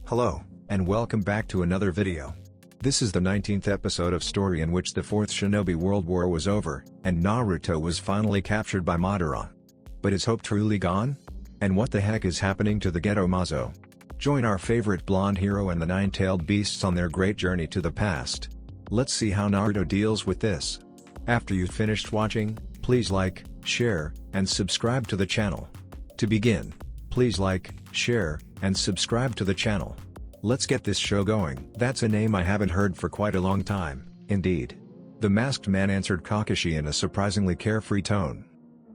Hello, and welcome back to another video. This is the 19th episode of story in which the 4th Shinobi World War was over, and Naruto was finally captured by Madara. But is hope truly gone? And what the heck is happening to the Ghetto Mazo? Join our favorite blonde hero and the nine-tailed beasts on their great journey to the past. Let's see how Naruto deals with this. After you've finished watching, please like, share, and subscribe to the channel. To begin, please like, share, and subscribe to the channel. Let's get this show going. That's a name I haven't heard for quite a long time, indeed. The masked man answered Kakashi in a surprisingly carefree tone.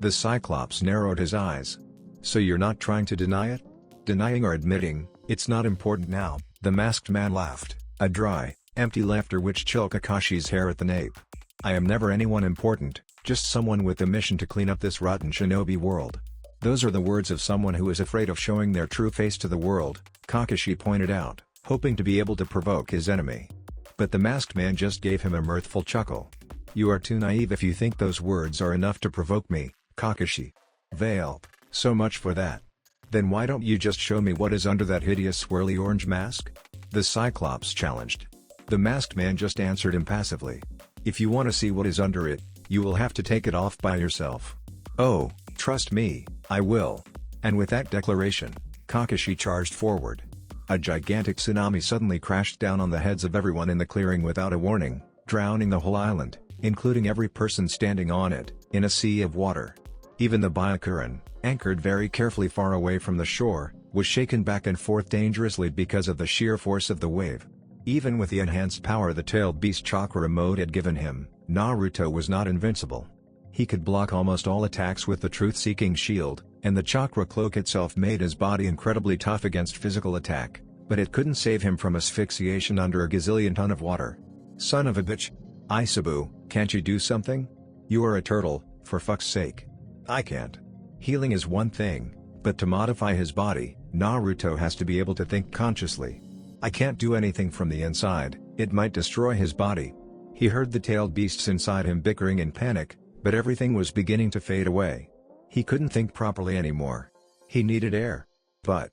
The Cyclops narrowed his eyes. So you're not trying to deny it? Denying or admitting, it's not important now, the masked man laughed, a dry, empty laughter which chilled Kakashi's hair at the nape. I am never anyone important, just someone with a mission to clean up this rotten shinobi world. Those are the words of someone who is afraid of showing their true face to the world, Kakashi pointed out, hoping to be able to provoke his enemy. But the masked man just gave him a mirthful chuckle. You are too naive if you think those words are enough to provoke me, Kakashi. Veil, so much for that. Then why don't you just show me what is under that hideous swirly orange mask? The Cyclops challenged. The masked man just answered impassively. If you want to see what is under it, you will have to take it off by yourself. Oh, trust me, I will. And with that declaration, Kakashi charged forward. A gigantic tsunami suddenly crashed down on the heads of everyone in the clearing without a warning, drowning the whole island, including every person standing on it, in a sea of water. Even the Byakuran, anchored very carefully far away from the shore, was shaken back and forth dangerously because of the sheer force of the wave. Even with the enhanced power the tailed beast chakra mode had given him, Naruto was not invincible. He could block almost all attacks with the truth-seeking shield, and the chakra cloak itself made his body incredibly tough against physical attack, but it couldn't save him from asphyxiation under a gazillion ton of water. Son of a bitch! Isabu, can't you do something? You are a turtle, for fuck's sake. I can't. Healing is one thing, but to modify his body, Naruto has to be able to think consciously. I can't do anything from the inside, it might destroy his body. He heard the tailed beasts inside him bickering in panic, but everything was beginning to fade away. He couldn't think properly anymore. He needed air. But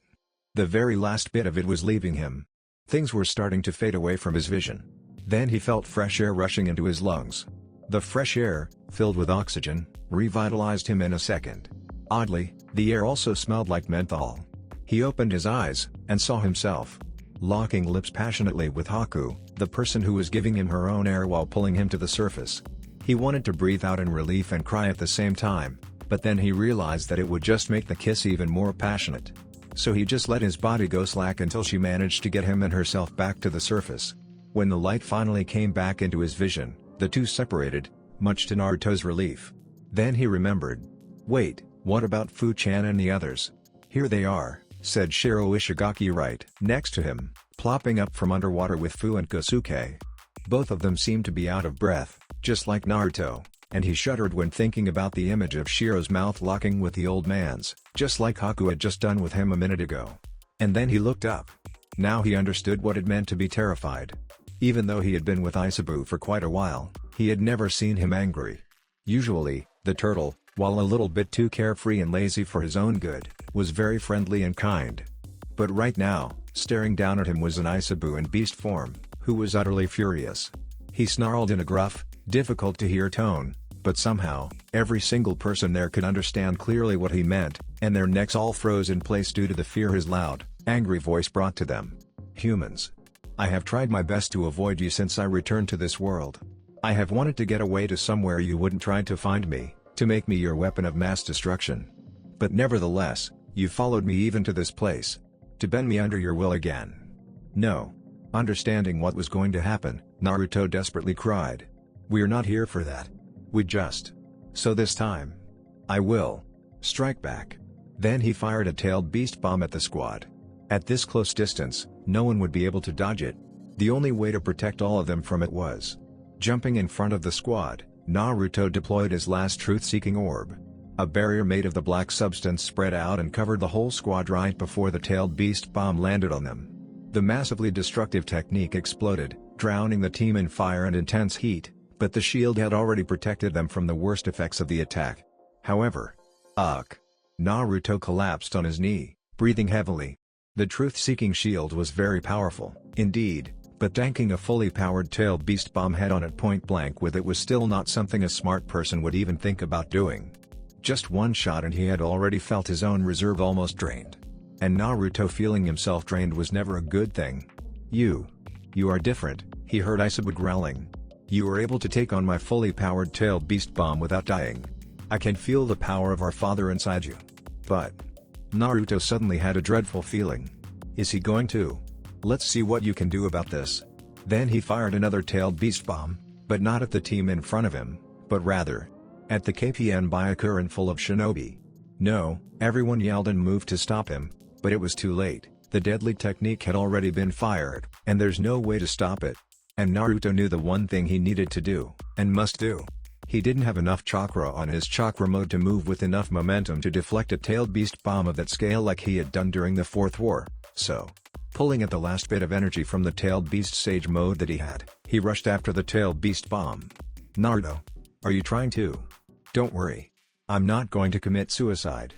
the very last bit of it was leaving him. Things were starting to fade away from his vision. Then he felt fresh air rushing into his lungs. The fresh air, filled with oxygen, revitalized him in a second. Oddly, the air also smelled like menthol. He opened his eyes, and saw himself locking lips passionately with Haku, the person who was giving him her own air while pulling him to the surface. He wanted to breathe out in relief and cry at the same time, but then he realized that it would just make the kiss even more passionate. So he just let his body go slack until she managed to get him and herself back to the surface. When the light finally came back into his vision, the two separated, much to Naruto's relief. Then he remembered. Wait, what about Fu-chan and the others? Here they are, said Shiro Ishigaki right next to him, plopping up from underwater with Fu and Kosuke. Both of them seemed to be out of breath, just like Naruto, and he shuddered when thinking about the image of Shiro's mouth locking with the old man's, just like Haku had just done with him a minute ago. And then he looked up. Now he understood what it meant to be terrified. Even though he had been with Isabu for quite a while, he had never seen him angry. Usually, the turtle, while a little bit too carefree and lazy for his own good, was very friendly and kind. But right now, staring down at him was an Isabu in beast form, who was utterly furious. He snarled in a gruff, difficult-to-hear tone, but somehow, every single person there could understand clearly what he meant, and their necks all froze in place due to the fear his loud, angry voice brought to them. Humans. I have tried my best to avoid you since I returned to this world. I have wanted to get away to somewhere you wouldn't try to find me, to make me your weapon of mass destruction. But nevertheless, you followed me even to this place. To bend me under your will again. No. Understanding what was going to happen, Naruto desperately cried. We're not here for that. We just. So this time. I will. Strike back. Then he fired a tailed beast bomb at the squad. At this close distance, no one would be able to dodge it. The only way to protect all of them from it was jumping in front of the squad. Naruto deployed his last truth-seeking orb. A barrier made of the black substance spread out and covered the whole squad right before the tailed beast bomb landed on them. The massively destructive technique exploded, drowning the team in fire and intense heat, but the shield had already protected them from the worst effects of the attack. However, Naruto collapsed on his knee, breathing heavily. The truth-seeking shield was very powerful, indeed, but tanking a fully powered tailed beast bomb head-on at point blank with it was still not something a smart person would even think about doing. Just one shot and he had already felt his own reserve almost drained. And Naruto feeling himself drained was never a good thing. You are different," he heard Isabu growling. "You were able to take on my fully powered tailed beast bomb without dying. I can feel the power of our father inside you." But Naruto suddenly had a dreadful feeling. Is he going to? "Let's see what you can do about this." Then he fired another tailed beast bomb, but not at the team in front of him, but rather at the KPN Byakuran full of shinobi. No, everyone yelled and moved to stop him, but it was too late. The deadly technique had already been fired, and there's no way to stop it. And Naruto knew the one thing he needed to do, and must do. He didn't have enough chakra on his chakra mode to move with enough momentum to deflect a tailed beast bomb of that scale like he had done during the Fourth War, so pulling at the last bit of energy from the tailed beast sage mode that he had, he rushed after the tailed beast bomb. "Naruto, are you trying to? Don't worry. I'm not going to commit suicide.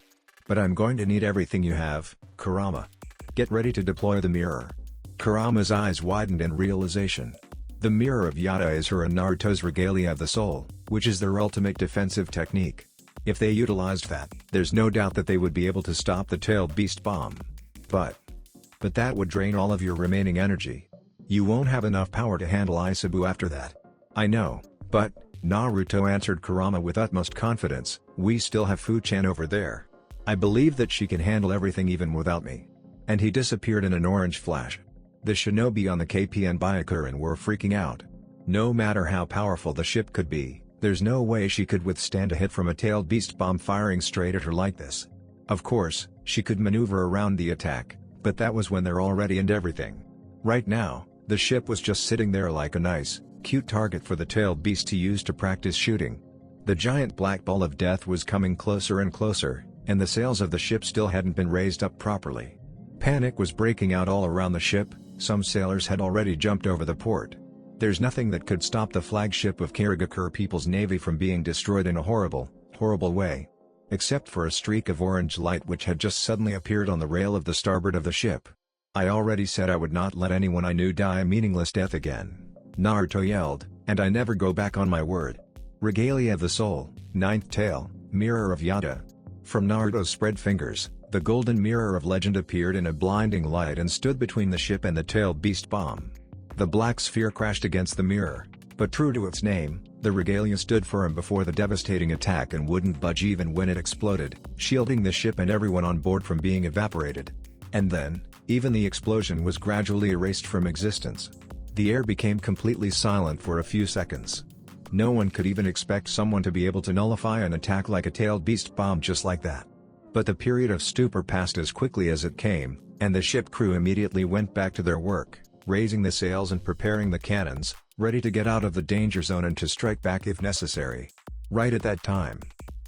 But I'm going to need everything you have, Kurama. Get ready to deploy the mirror." Kurama's eyes widened in realization. The Mirror of Yata is her and Naruto's regalia of the soul, which is their ultimate defensive technique. If they utilized that, there's no doubt that they would be able to stop the tailed beast bomb. But that would drain all of your remaining energy. You won't have enough power to handle Isabu after that. "I know, but," Naruto answered Kurama with utmost confidence, "we still have Fu-chan over there. I believe that she can handle everything even without me." And he disappeared in an orange flash. The shinobi on the KPN Byakuran were freaking out. No matter how powerful the ship could be, there's no way she could withstand a hit from a tailed beast bomb firing straight at her like this. Of course, she could maneuver around the attack, but that was when they're already in everything. Right now, the ship was just sitting there like a nice, cute target for the tailed beast to use to practice shooting. The giant black ball of death was coming closer and closer, and the sails of the ship still hadn't been raised up properly. Panic was breaking out all around the ship. Some sailors had already jumped over the port. There's nothing that could stop the flagship of Karigakure People's Navy from being destroyed in a horrible, horrible way. Except for a streak of orange light which had just suddenly appeared on the rail of the starboard of the ship. "I already said I would not let anyone I knew die a meaningless death again," Naruto yelled, "and I never go back on my word." Regalia of the Soul, Ninth Tail, Mirror of Yata. From Naruto's spread fingers, the golden mirror of legend appeared in a blinding light and stood between the ship and the tailed beast bomb. The black sphere crashed against the mirror, but true to its name, the regalia stood firm before the devastating attack and wouldn't budge even when it exploded, shielding the ship and everyone on board from being evaporated. And then, even the explosion was gradually erased from existence. The air became completely silent for a few seconds. No one could even expect someone to be able to nullify an attack like a tailed beast bomb just like that. But the period of stupor passed as quickly as it came, and the ship crew immediately went back to their work, raising the sails and preparing the cannons, ready to get out of the danger zone and to strike back if necessary. Right at that time,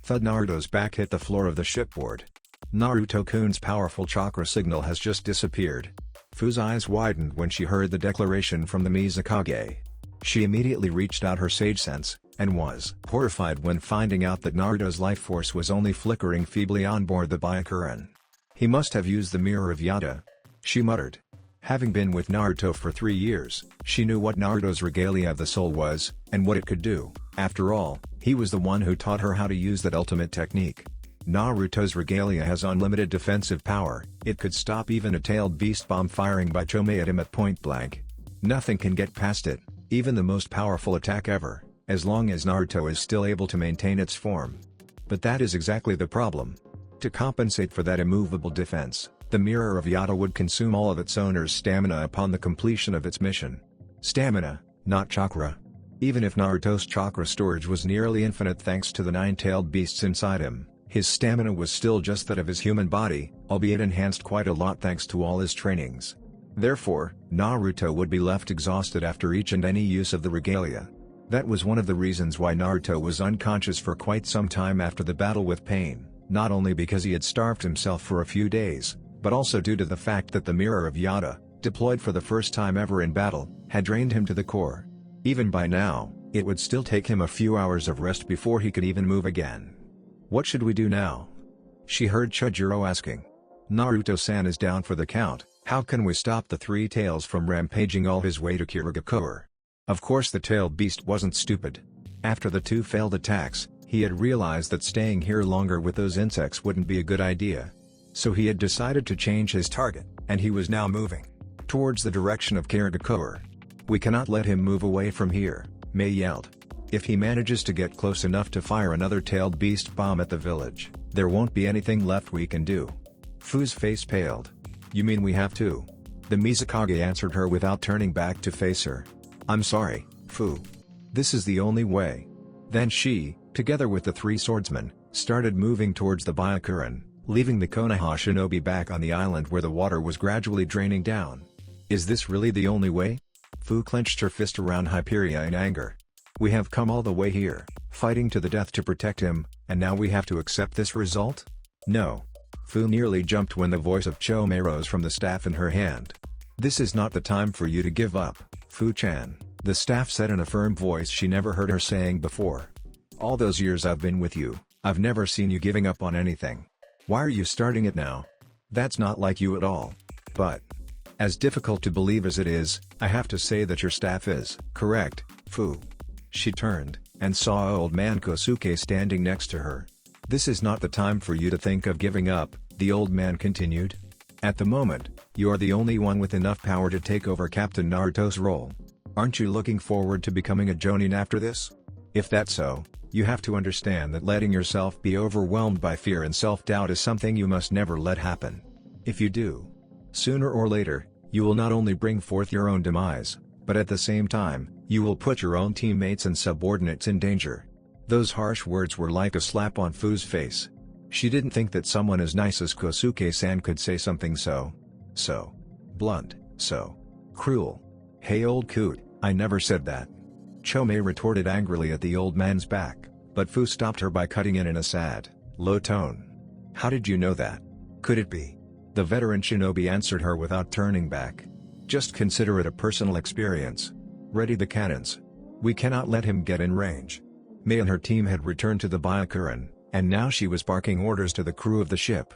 thud, Naruto's back hit the floor of the shipboard. Naruto-kun's powerful chakra signal has just disappeared. Fu's eyes widened when she heard the declaration from the Mizukage. She immediately reached out her sage sense, and was horrified when finding out that Naruto's life force was only flickering feebly on board the Byakuran. "He must have used the Mirror of Yata," she muttered. Having been with Naruto for 3 years, she knew what Naruto's regalia of the soul was, and what it could do. After all, he was the one who taught her how to use that ultimate technique. Naruto's regalia has unlimited defensive power. It could stop even a tailed beast bomb firing by Chome at him at point blank. Nothing can get past it, even the most powerful attack ever, as long as Naruto is still able to maintain its form. But that is exactly the problem. To compensate for that immovable defense, the Mirror of Yata would consume all of its owner's stamina upon the completion of its mission. Stamina, not chakra. Even if Naruto's chakra storage was nearly infinite thanks to the 9-tailed beasts inside him, his stamina was still just that of his human body, albeit enhanced quite a lot thanks to all his trainings. Therefore, Naruto would be left exhausted after each and any use of the regalia. That was one of the reasons why Naruto was unconscious for quite some time after the battle with Pain, not only because he had starved himself for a few days, but also due to the fact that the Mirror of Yata, deployed for the first time ever in battle, had drained him to the core. Even by now, it would still take him a few hours of rest before he could even move again. "What should we do now?" she heard Chujiro asking. Naruto-san is down for the count. How can we stop the three tails from rampaging all his way to Kirigakure? Of course the tailed beast wasn't stupid. After the two failed attacks, he had realized that staying here longer with those insects wouldn't be a good idea. So he had decided to change his target, and he was now moving towards the direction of Kirigakure. We cannot let him move away from here, Mei yelled. If he manages to get close enough to fire another tailed beast bomb at the village, there won't be anything left we can do. Fu's face paled. You mean we have to? The Mizukage answered her without turning back to face her. I'm sorry, Fu. This is the only way. Then she, together with the three swordsmen, started moving towards the Byakuren, leaving the Konoha shinobi back on the island where the water was gradually draining down. Is this really the only way? Fu clenched her fist around Hyperia in anger. We have come all the way here, fighting to the death to protect him, and now we have to accept this result? No. Fu nearly jumped when the voice of Chome rose from the staff in her hand. This is not the time for you to give up, Fu-chan, the staff said in a firm voice she never heard her saying before. All those years I've been with you, I've never seen you giving up on anything. Why are you starting it now? That's not like you at all. But, as difficult to believe as it is, I have to say that your staff is correct, Fu. She turned, and saw old man Kosuke standing next to her. This is not the time for you to think of giving up, the old man continued. At the moment, you are the only one with enough power to take over Captain Naruto's role. Aren't you looking forward to becoming a Jonin after this? If that's so, you have to understand that letting yourself be overwhelmed by fear and self-doubt is something you must never let happen. If you do, sooner or later, you will not only bring forth your own demise, but at the same time, you will put your own teammates and subordinates in danger. Those harsh words were like a slap on Fu's face. She didn't think that someone as nice as Kosuke-san could say something so blunt, so cruel. Hey old coot, I never said that. Chome retorted angrily at the old man's back, but Fu stopped her by cutting in a sad, low tone. How did you know that? Could it be? The veteran shinobi answered her without turning back. Just consider it a personal experience. Ready the cannons. We cannot let him get in range. Mei and her team had returned to the Byakuren, and now she was barking orders to the crew of the ship.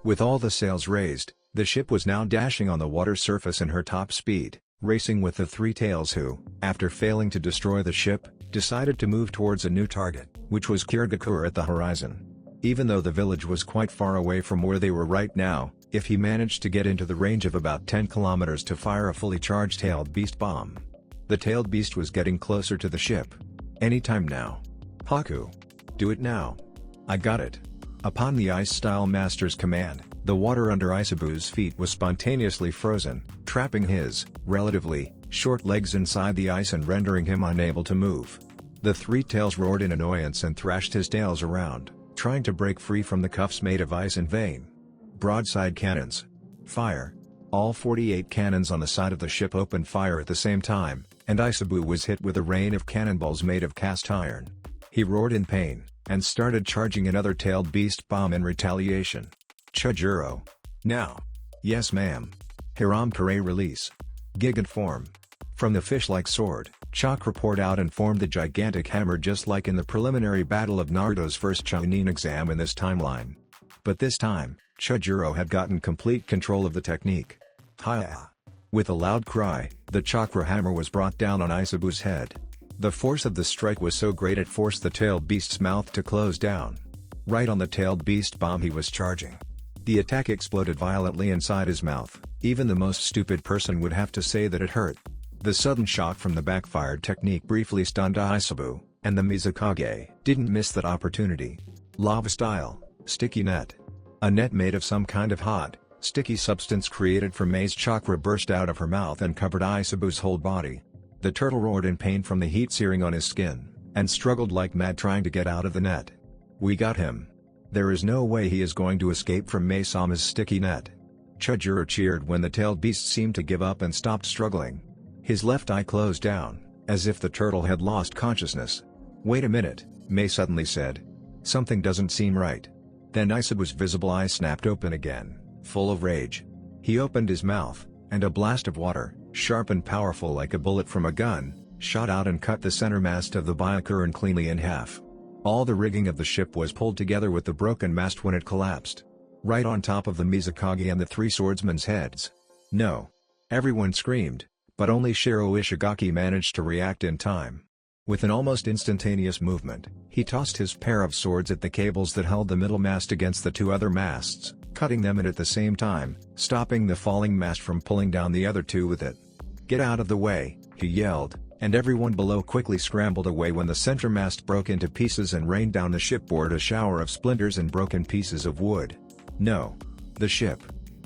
With all the sails raised, the ship was now dashing on the water surface in her top speed, racing with the three tails who, after failing to destroy the ship, decided to move towards a new target, which was Kirigakure at the horizon. Even though the village was quite far away from where they were right now, if he managed to get into the range of about 10 kilometers to fire a fully charged tailed beast bomb. The tailed beast was getting closer to the ship. Anytime now. Haku. Do it now. I got it. Upon the Ice-style master's command, the water under Isabu's feet was spontaneously frozen, trapping his, relatively, short legs inside the ice and rendering him unable to move. The three tails roared in annoyance and thrashed his tails around, trying to break free from the cuffs made of ice in vain. Broadside cannons. Fire. All 48 cannons on the side of the ship opened fire at the same time, and Isabu was hit with a rain of cannonballs made of cast iron. He roared in pain, and started charging another tailed beast bomb in retaliation. Chojuro. Now. Yes ma'am. Hiram Kare release. Gigant form. From the fish-like sword, chakra poured out and formed the gigantic hammer just like in the preliminary battle of Naruto's first Chunin exam in this timeline. But this time, Chojuro had gotten complete control of the technique. Hiya! With a loud cry, the chakra hammer was brought down on Isabu's head. The force of the strike was so great it forced the tailed beast's mouth to close down. Right on the tailed beast bomb he was charging. The attack exploded violently inside his mouth. Even the most stupid person would have to say that it hurt. The sudden shock from the backfired technique briefly stunned Isabu, and the Mizukage didn't miss that opportunity. Lava style, sticky net. A net made of some kind of hot, sticky substance created from Mei's chakra burst out of her mouth and covered Isabu's whole body. The turtle roared in pain from the heat searing on his skin, and struggled like mad trying to get out of the net. We got him. There is no way he is going to escape from Mei-sama's sticky net. Chojuro cheered when the tailed beast seemed to give up and stopped struggling. His left eye closed down, as if the turtle had lost consciousness. Wait a minute, Mei suddenly said. Something doesn't seem right. Then Isabu's visible eye snapped open again, full of rage. He opened his mouth, and a blast of water, sharp and powerful like a bullet from a gun, shot out and cut the center mast of the Byakuren cleanly in half. All the rigging of the ship was pulled together with the broken mast when it collapsed. right on top of the Mizukage and the three swordsmen's heads. No! Everyone screamed, but only Shiro Ishigaki managed to react in time. With an almost instantaneous movement, he tossed his pair of swords at the cables that held the middle mast against the two other masts, cutting them in at the same time, stopping the falling mast from pulling down the other two with it. "Get out of the way," he yelled, and everyone below quickly scrambled away when the center mast broke into pieces and rained down the shipboard a shower of splinters and broken pieces of wood. No! The ship!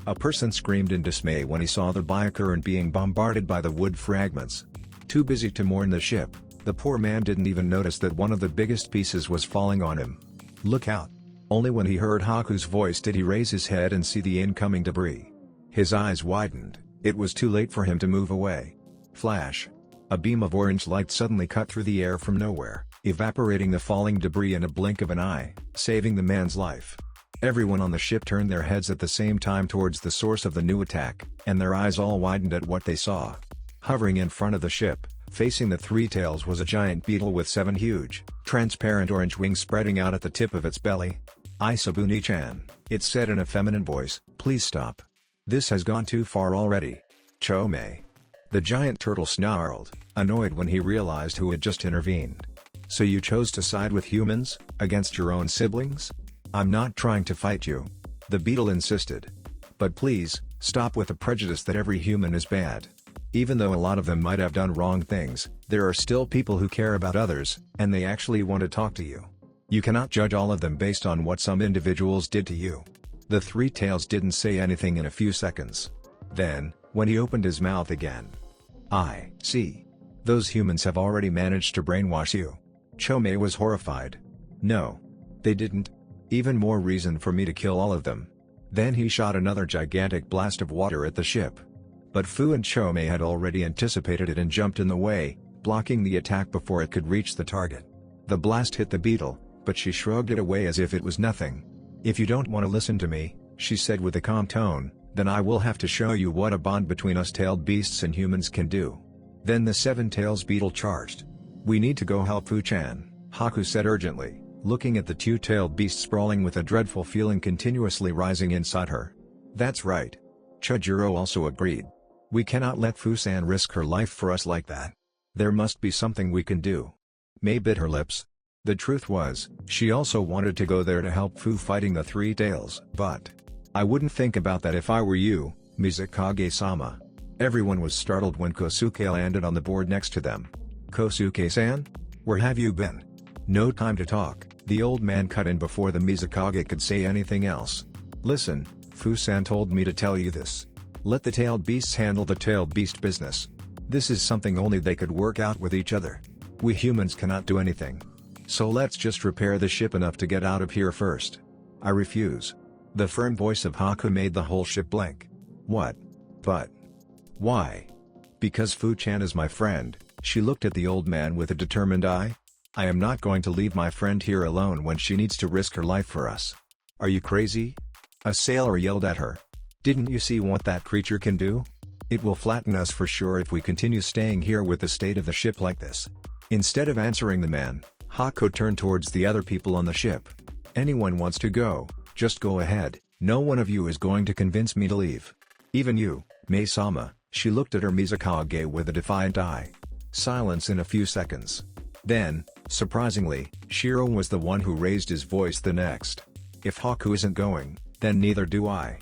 A person screamed in dismay when he saw the Byakuran being bombarded by the wood fragments. Too busy to mourn the ship, the poor man didn't even notice that one of the biggest pieces was falling on him. "Look out!" Only when he heard Haku's voice did he raise his head and see the incoming debris. His eyes widened. It was too late for him to move away. Flash! A beam of orange light suddenly cut through the air from nowhere, evaporating the falling debris in a blink of an eye, saving the man's life. Everyone on the ship turned their heads at the same time towards the source of the new attack, and their eyes all widened at what they saw. Hovering in front of the ship, facing the three tails was a giant beetle with 7 huge, transparent orange wings spreading out at the tip of its belly. "Isabuni-chan," it said in a feminine voice, "please stop. This has gone too far already." "Chome." The giant turtle snarled, annoyed when he realized who had just intervened. "So you chose to side with humans, against your own siblings? I'm not trying to fight you," the beetle insisted. "But please, stop with the prejudice that every human is bad. Even though a lot of them might have done wrong things, there are still people who care about others, and they actually want to talk to you. You cannot judge all of them based on what some individuals did to you." The three tails didn't say anything in a few seconds. Then, when he opened his mouth again. "I see. Those humans have already managed to brainwash you." Chome was horrified. "No. They didn't. Even more reason for me to kill all of them." Then he shot another gigantic blast of water at the ship. But Fu and Chome had already anticipated it and jumped in the way, blocking the attack before it could reach the target. The blast hit the beetle, but she shrugged it away as if it was nothing. "If you don't want to listen to me," she said with a calm tone, "then I will have to show you what a bond between us tailed beasts and humans can do." Then the 7 tails beetle charged. "We need to go help Fu-chan," Haku said urgently, looking at the two-tailed beast sprawling with a dreadful feeling continuously rising inside her. "That's right." Chojuro also agreed. "We cannot let Fu-san risk her life for us like that. There must be something we can do." Mei bit her lips. The truth was, she also wanted to go there to help Fu fighting the three tails. "But I wouldn't think about that if I were you, Mizukage-sama." Everyone was startled when Kosuke landed on the board next to them. "Kosuke-san? Where have you been?" "No time to talk," the old man cut in before the Mizukage could say anything else. "Listen, Fu-san told me to tell you this. Let the tailed beasts handle the tailed beast business. This is something only they could work out with each other. We humans cannot do anything. So let's just repair the ship enough to get out of here first." "I refuse." The firm voice of Haku made the whole ship blink. "What? But why?" "Because Fu-chan is my friend," she looked at the old man with a determined eye. "I am not going to leave my friend here alone when she needs to risk her life for us." "Are you crazy?" a sailor yelled at her. "Didn't you see what that creature can do? It will flatten us for sure if we continue staying here with the state of the ship like this." Instead of answering the man, Haku turned towards the other people on the ship. "Anyone wants to go, just go ahead. No one of you is going to convince me to leave. Even you, Mei-sama." She looked at her Mizukage with a defiant eye. Silence in a few seconds. Then, surprisingly, Shiro was the one who raised his voice the next. "If Haku isn't going, then neither do I."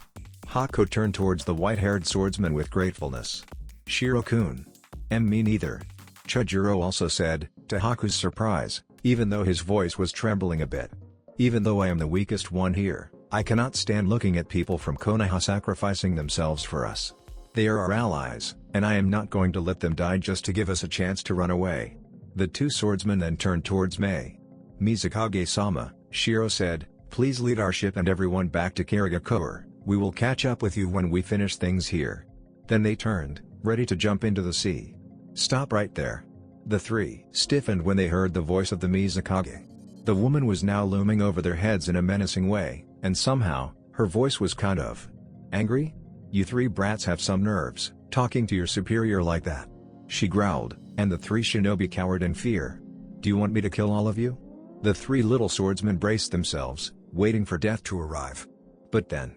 Haku turned towards the white-haired swordsman with gratefulness. "Shiro-kun. Me neither." Chojuro also said, to Haku's surprise, even though his voice was trembling a bit. "Even though I am the weakest one here, I cannot stand looking at people from Konoha sacrificing themselves for us. They are our allies, and I am not going to let them die just to give us a chance to run away." The two swordsmen then turned towards Mei. "Mizukage-sama," Shiro said, "please lead our ship and everyone back to Kirigakure. We will catch up with you when we finish things here." Then they turned, ready to jump into the sea. "Stop right there." The three stiffened when they heard the voice of the Mizukage. The woman was now looming over their heads in a menacing way, and somehow, her voice was kind of angry. "You three brats have some nerves, talking to your superior like that," she growled, and the three shinobi cowered in fear. "Do you want me to kill all of you?" The three little swordsmen braced themselves, waiting for death to arrive. But then,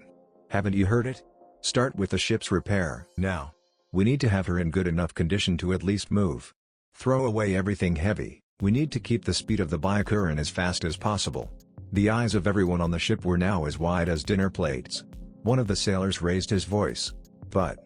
haven't you heard it? Start with the ship's repair now. We need to have her in good enough condition to at least move. Throw away everything heavy. We need to keep the speed of the Byakuran as fast as possible. The eyes of everyone on the ship were now as wide as dinner plates. One of the sailors raised his voice. But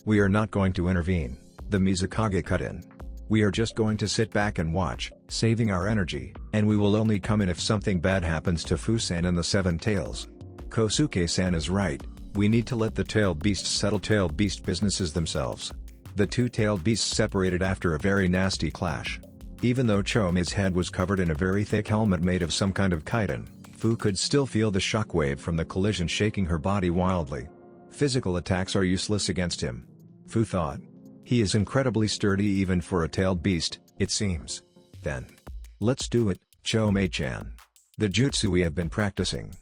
we are not going to intervene, the Mizukage cut in. We are just going to sit back and watch, saving our energy, and we will only come in if something bad happens to Fusan and the Seven Tails. Kosuke-san is right, we need to let the tailed beasts settle tailed beast businesses themselves. The two tailed beasts separated after a very nasty clash. Even though Chome's head was covered in a very thick helmet made of some kind of chitin, Fu could still feel the shockwave from the collision shaking her body wildly. Physical attacks are useless against him, Fu thought. He is incredibly sturdy even for a tailed beast, it seems. Then, let's do it, Chome-chan. The jutsu we have been practicing.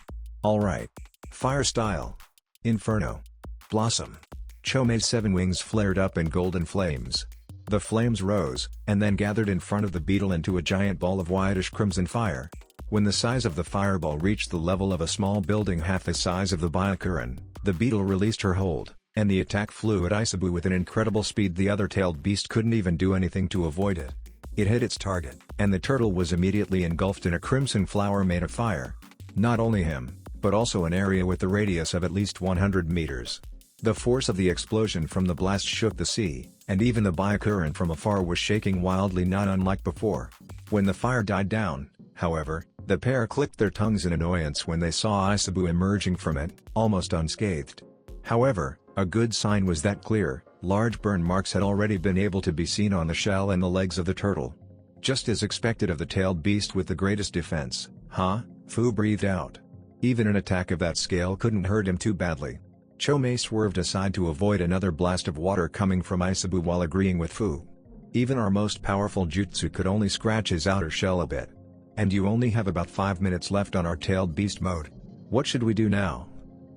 Alright. Fire style. Inferno. Blossom. Chome's 7 wings flared up in golden flames. The flames rose, and then gathered in front of the beetle into a giant ball of whitish crimson fire. When the size of the fireball reached the level of a small building half the size of the Byakuran, the beetle released her hold, and the attack flew at Isabu with an incredible speed. The other tailed beast couldn't even do anything to avoid it. It hit its target, and the turtle was immediately engulfed in a crimson flower made of fire. Not only him, but also an area with a radius of at least 100 meters. The force of the explosion from the blast shook the sea, and even the Byakuran from afar was shaking wildly, not unlike before. When the fire died down, however, the pair clicked their tongues in annoyance when they saw Isabu emerging from it, almost unscathed. However, a good sign was that clear, large burn marks had already been able to be seen on the shell and the legs of the turtle. Just as expected of the tailed beast with the greatest defense, huh? Fu breathed out. Even an attack of that scale couldn't hurt him too badly. Chome swerved aside to avoid another blast of water coming from Isabu while agreeing with Fu. Even our most powerful jutsu could only scratch his outer shell a bit. And you only have about 5 minutes left on our tailed beast mode. What should we do now?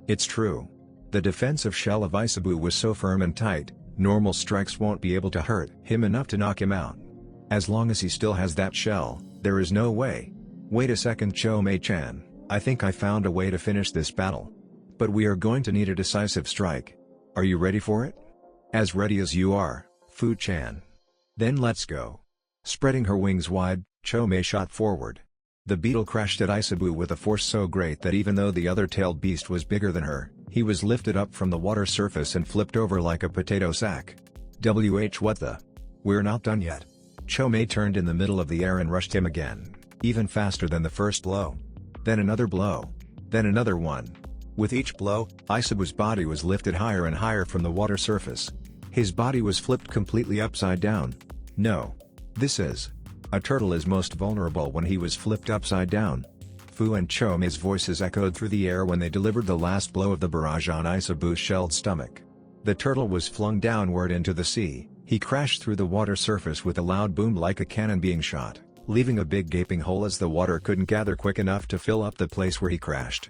It's true. The defensive shell of Isabu was so firm and tight, normal strikes won't be able to hurt him enough to knock him out. As long as he still has that shell, there is no way. Wait a second, Chome-chan, I think I found a way to finish this battle. But we are going to need a decisive strike. Are you ready for it? As ready as you are, Fu-chan. Then let's go. Spreading her wings wide, Chome shot forward. The beetle crashed at Isabu with a force so great that even though the other tailed beast was bigger than her, he was lifted up from the water surface and flipped over like a potato sack. What the? We're not done yet. Chome turned in the middle of the air and rushed him again, even faster than the first blow. Then another blow. Then another one. With each blow, Isabu's body was lifted higher and higher from the water surface. His body was flipped completely upside down. No. This is. A turtle is most vulnerable when he was flipped upside down. Fu and Chome's voices echoed through the air when they delivered the last blow of the barrage on Isabu's shelled stomach. The turtle was flung downward into the sea. He crashed through the water surface with a loud boom like a cannon being shot, leaving a big gaping hole as the water couldn't gather quick enough to fill up the place where he crashed.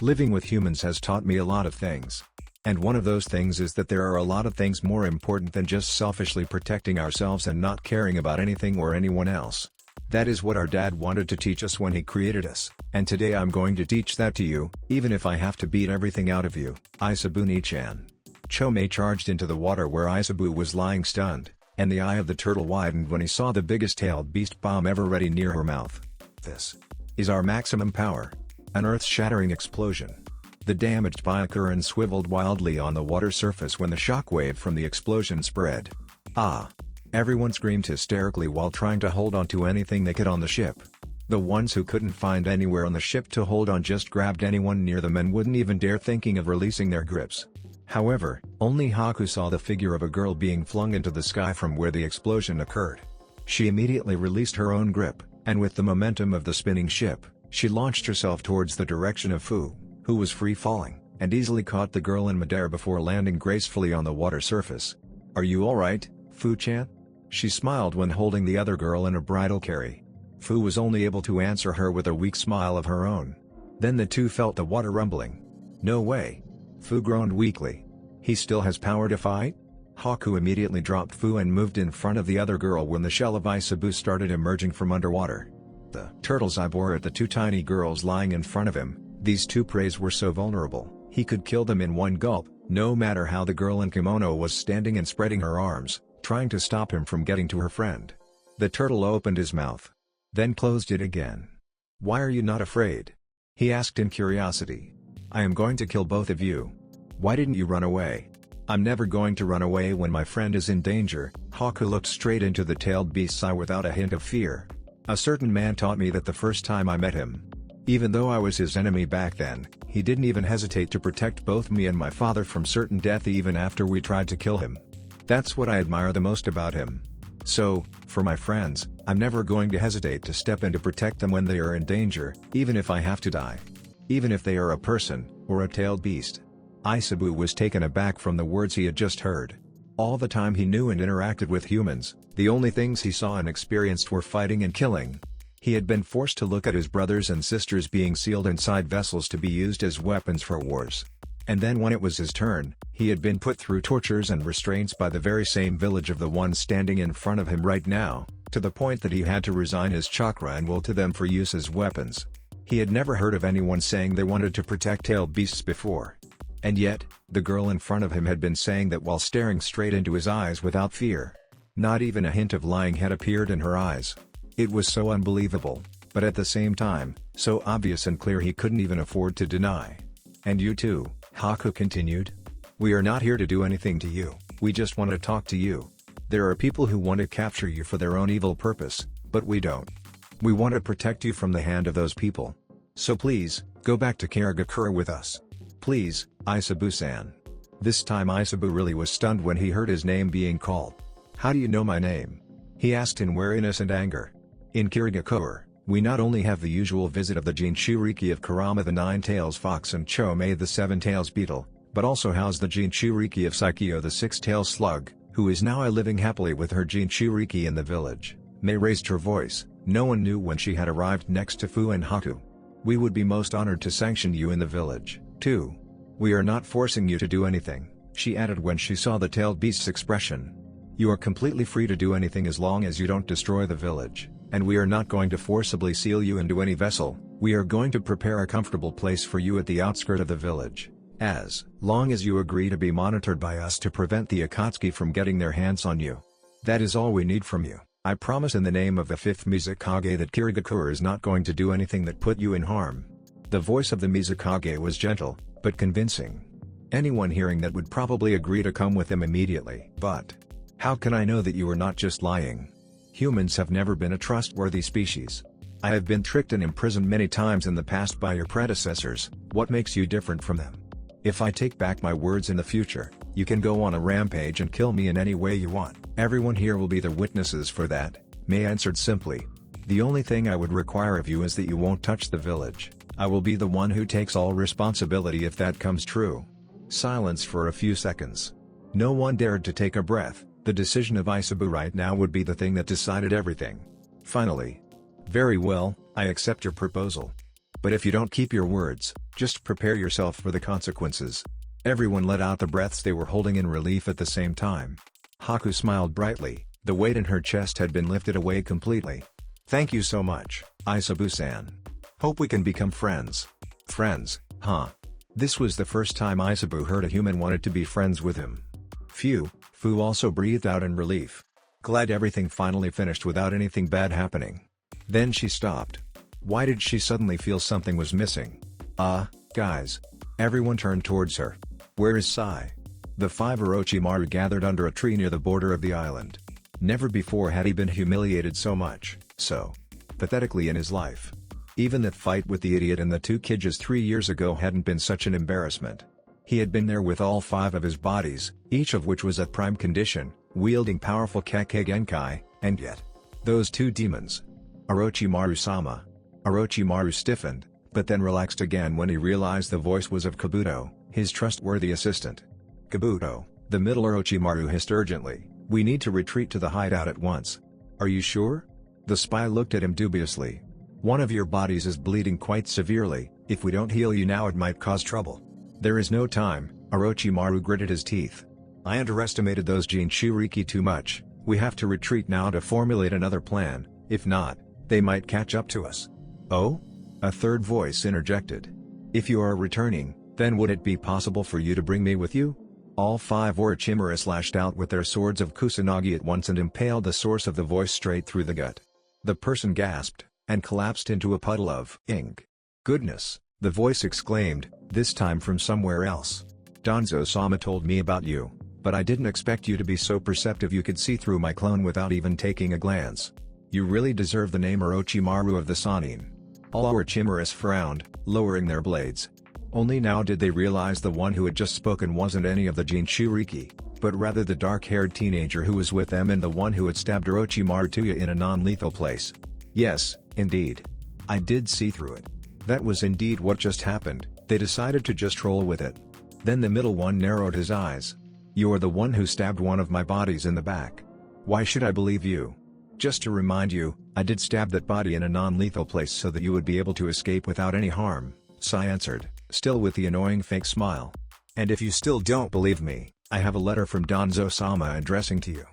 Living with humans has taught me a lot of things. And one of those things is that there are a lot of things more important than just selfishly protecting ourselves and not caring about anything or anyone else. That is what our dad wanted to teach us when he created us, and today I'm going to teach that to you, even if I have to beat everything out of you, Isabu-ni-chan. Chome charged into the water where Isabu was lying stunned, and the eye of the turtle widened when he saw the biggest tailed beast bomb ever ready near her mouth. This is our maximum power. An earth-shattering explosion. The damaged Byakuran swiveled wildly on the water surface when the shockwave from the explosion spread. Ah! Everyone screamed hysterically while trying to hold on to anything they could on the ship. The ones who couldn't find anywhere on the ship to hold on just grabbed anyone near them and wouldn't even dare thinking of releasing their grips. However, only Haku saw the figure of a girl being flung into the sky from where the explosion occurred. She immediately released her own grip, and with the momentum of the spinning ship, she launched herself towards the direction of Fu, who was free-falling, and easily caught the girl in midair before landing gracefully on the water surface. Are you alright, Fu-chan? She smiled when holding the other girl in a bridal carry. Fu was only able to answer her with a weak smile of her own. Then the two felt the water rumbling. No way. Fu groaned weakly. He still has power to fight? Haku immediately dropped Fu and moved in front of the other girl when the shell of Isabu started emerging from underwater. The turtle's eye bore at the two tiny girls lying in front of him. These two preys were so vulnerable. He could kill them in one gulp, no matter how the girl in kimono was standing and spreading her arms, trying to stop him from getting to her friend. The turtle opened his mouth, then closed it again. "Why are you not afraid?" he asked in curiosity. "I am going to kill both of you. Why didn't you run away?" "I'm never going to run away when my friend is in danger." Haku looked straight into the tailed beast's eye without a hint of fear. "A certain man taught me that the first time I met him. Even though I was his enemy back then, he didn't even hesitate to protect both me and my father from certain death even after we tried to kill him. That's what I admire the most about him. So, for my friends, I'm never going to hesitate to step in to protect them when they are in danger, even if I have to die. Even if they are a person, or a tailed beast." Aisabu was taken aback from the words he had just heard. All the time he knew and interacted with humans, the only things he saw and experienced were fighting and killing. He had been forced to look at his brothers and sisters being sealed inside vessels to be used as weapons for wars. And then when it was his turn, he had been put through tortures and restraints by the very same village of the one standing in front of him right now, to the point that he had to resign his chakra and will to them for use as weapons. He had never heard of anyone saying they wanted to protect tailed beasts before. And yet, the girl in front of him had been saying that while staring straight into his eyes without fear. Not even a hint of lying had appeared in her eyes. It was so unbelievable, but at the same time, so obvious and clear he couldn't even afford to deny. "And you too," Haku continued. "We are not here to do anything to you, we just want to talk to you. There are people who want to capture you for their own evil purpose, but we don't. We want to protect you from the hand of those people. So please, go back to Karagakura with us. Please, Aisabu-san." This time Aisabu really was stunned when he heard his name being called. "How do you know my name?" he asked in wariness and anger. "In Kirigakure, we not only have the usual visit of the Jinchuriki of Kurama the Nine-Tails Fox and Chomei the Seven-Tails Beetle, but also house the Jinchuriki of Saikyo the Six-Tailed Slug, who is now living happily with her Jinchuriki in the village." Mei raised her voice. No one knew when she had arrived next to Fu and Haku. "We would be most honored to sanction you in the village, too. We are not forcing you to do anything," she added when she saw the tailed beast's expression. "You are completely free to do anything as long as you don't destroy the village, and we are not going to forcibly seal you into any vessel. We are going to prepare a comfortable place for you at the outskirt of the village, as long as you agree to be monitored by us to prevent the Akatsuki from getting their hands on you. That is all we need from you. I promise in the name of the 5th Mizukage that Kirigakure is not going to do anything that put you in harm." The voice of the Mizukage was gentle, but convincing. Anyone hearing that would probably agree to come with him immediately. "But how can I know that you are not just lying? Humans have never been a trustworthy species. I have been tricked and imprisoned many times in the past by your predecessors. What makes you different from them? If I take back my words in the future, you can go on a rampage and kill me in any way you want. Everyone here will be the witnesses for that," Mei answered simply. "The only thing I would require of you is that you won't touch the village. I will be the one who takes all responsibility if that comes true." Silence for a few seconds. No one dared to take a breath. The decision of Aisabu right now would be the thing that decided everything. Finally, "Very well, I accept your proposal. But if you don't keep your words, just prepare yourself for the consequences." Everyone let out the breaths they were holding in relief at the same time. Haku smiled brightly, the weight in her chest had been lifted away completely. "Thank you so much, Aisabu-san. Hope we can become friends." Friends, huh? This was the first time Aisabu heard a human wanted to be friends with him. Phew, Fu also breathed out in relief. Glad everything finally finished without anything bad happening. Then she stopped. Why did she suddenly feel something was missing? Guys. Everyone turned towards her. "Where is Sai?" The 5 Orochimaru gathered under a tree near the border of the island. Never before had he been humiliated so much, so pathetically in his life. Even that fight with the idiot and the 2 Kijas 3 years ago hadn't been such an embarrassment. He had been there with all 5 of his bodies, each of which was at prime condition, wielding powerful Kekkei Genkai, and yet, those 2 demons. Orochimaru-sama. Orochimaru stiffened, but then relaxed again when he realized the voice was of Kabuto, his trustworthy assistant. "Kabuto," the middle Orochimaru hissed urgently, "we need to retreat to the hideout at once." "Are you sure?" The spy looked at him dubiously. "One of your bodies is bleeding quite severely, if we don't heal you now it might cause trouble." "There is no time," Orochimaru gritted his teeth. "I underestimated those Jinchuriki too much, we have to retreat now to formulate another plan, if not, they might catch up to us." "Oh?" A third voice interjected. "If you are returning, Then would it be possible for you to bring me with you? All 5 Orochimaru slashed out with their swords of Kusanagi at once and impaled the source of the voice straight through the gut. The person gasped, and collapsed into a puddle of ink. Goodness, the voice exclaimed, this time from somewhere else. Danzo-sama told me about you, but I didn't expect you to be so perceptive you could see through my clone without even taking a glance. You really deserve the name Orochimaru of the Sannin. All Orochimaru frowned, lowering their blades. Only now did they realize the one who had just spoken wasn't any of the Jinchuriki, but rather the dark-haired teenager who was with them and the one who had stabbed Orochimaru Tuya in a non-lethal place. Yes, indeed. I did see through it. That was indeed what just happened. They decided to just roll with it. Then the middle one narrowed his eyes. You're the one who stabbed one of my bodies in the back. Why should I believe you? Just to remind you, I did stab that body in a non-lethal place so that you would be able to escape without any harm, Sai answered, still with the annoying fake smile. And if you still don't believe me, I have a letter from Danzo-sama addressing to you.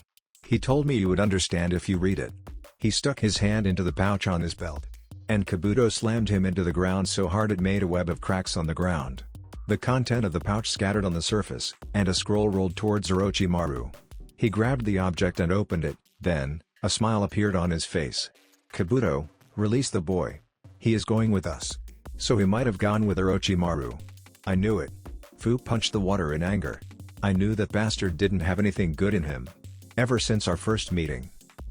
He told me you would understand if you read it. He stuck his hand into the pouch on his belt. And Kabuto slammed him into the ground so hard it made a web of cracks on the ground. The content of the pouch scattered on the surface, and a scroll rolled towards Orochimaru. He grabbed the object and opened it, then, a smile appeared on his face. Kabuto, release the boy. He is going with us. So he might have gone with Orochimaru. I knew it. Fu punched the water in anger. I knew that bastard didn't have anything good in him. Ever since our first meeting.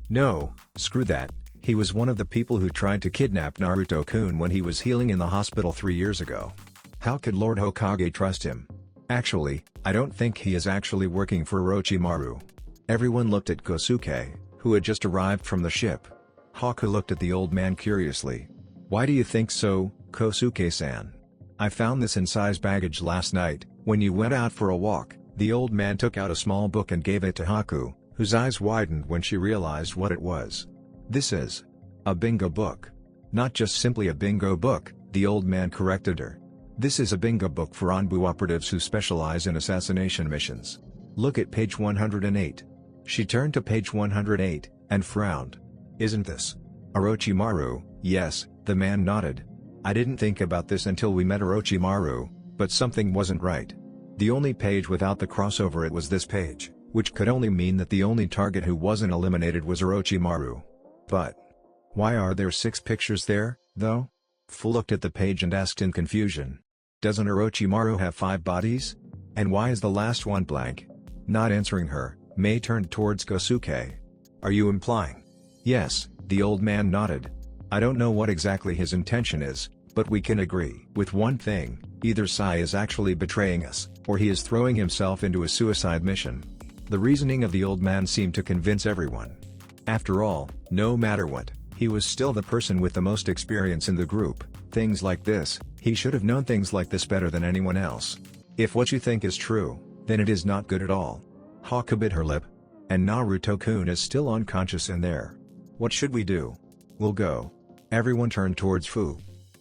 No, screw that, he was one of the people who tried to kidnap Naruto-kun when he was healing in the hospital 3 years ago. How could Lord Hokage trust him? Actually, I don't think he is actually working for Orochimaru. Everyone looked at Kosuke, who had just arrived from the ship. Haku looked at the old man curiously. Why do you think so, Kosuke-san? I found this in Sai's baggage last night, when you went out for a walk. The old man took out a small book and gave it to Haku, whose eyes widened when she realized what it was. This is a bingo book. Not just simply a bingo book, the old man corrected her. This is a bingo book for Anbu operatives who specialize in assassination missions. Look at page 108. She turned to page 108, and frowned. Isn't this Orochimaru? Yes, the man nodded. I didn't think about this until we met Orochimaru, but something wasn't right. The only page without the crossover, it was this page, which could only mean that the only target who wasn't eliminated was Orochimaru. But why are there 6 pictures there, though? Fu looked at the page and asked in confusion. Doesn't Orochimaru have 5 bodies? And why is the last one blank? Not answering her, Mei turned towards Kosuke. Are you implying? Yes, the old man nodded. I don't know what exactly his intention is, but we can agree with one thing, either Sai is actually betraying us, or he is throwing himself into a suicide mission. The reasoning of the old man seemed to convince everyone. After all, no matter what, he was still the person with the most experience in the group. Things like this, he should have known things like this better than anyone else. If what you think is true, then it is not good at all. Haku bit her lip. And Naruto-kun is still unconscious in there. What should we do? We'll go. Everyone turned towards Fu.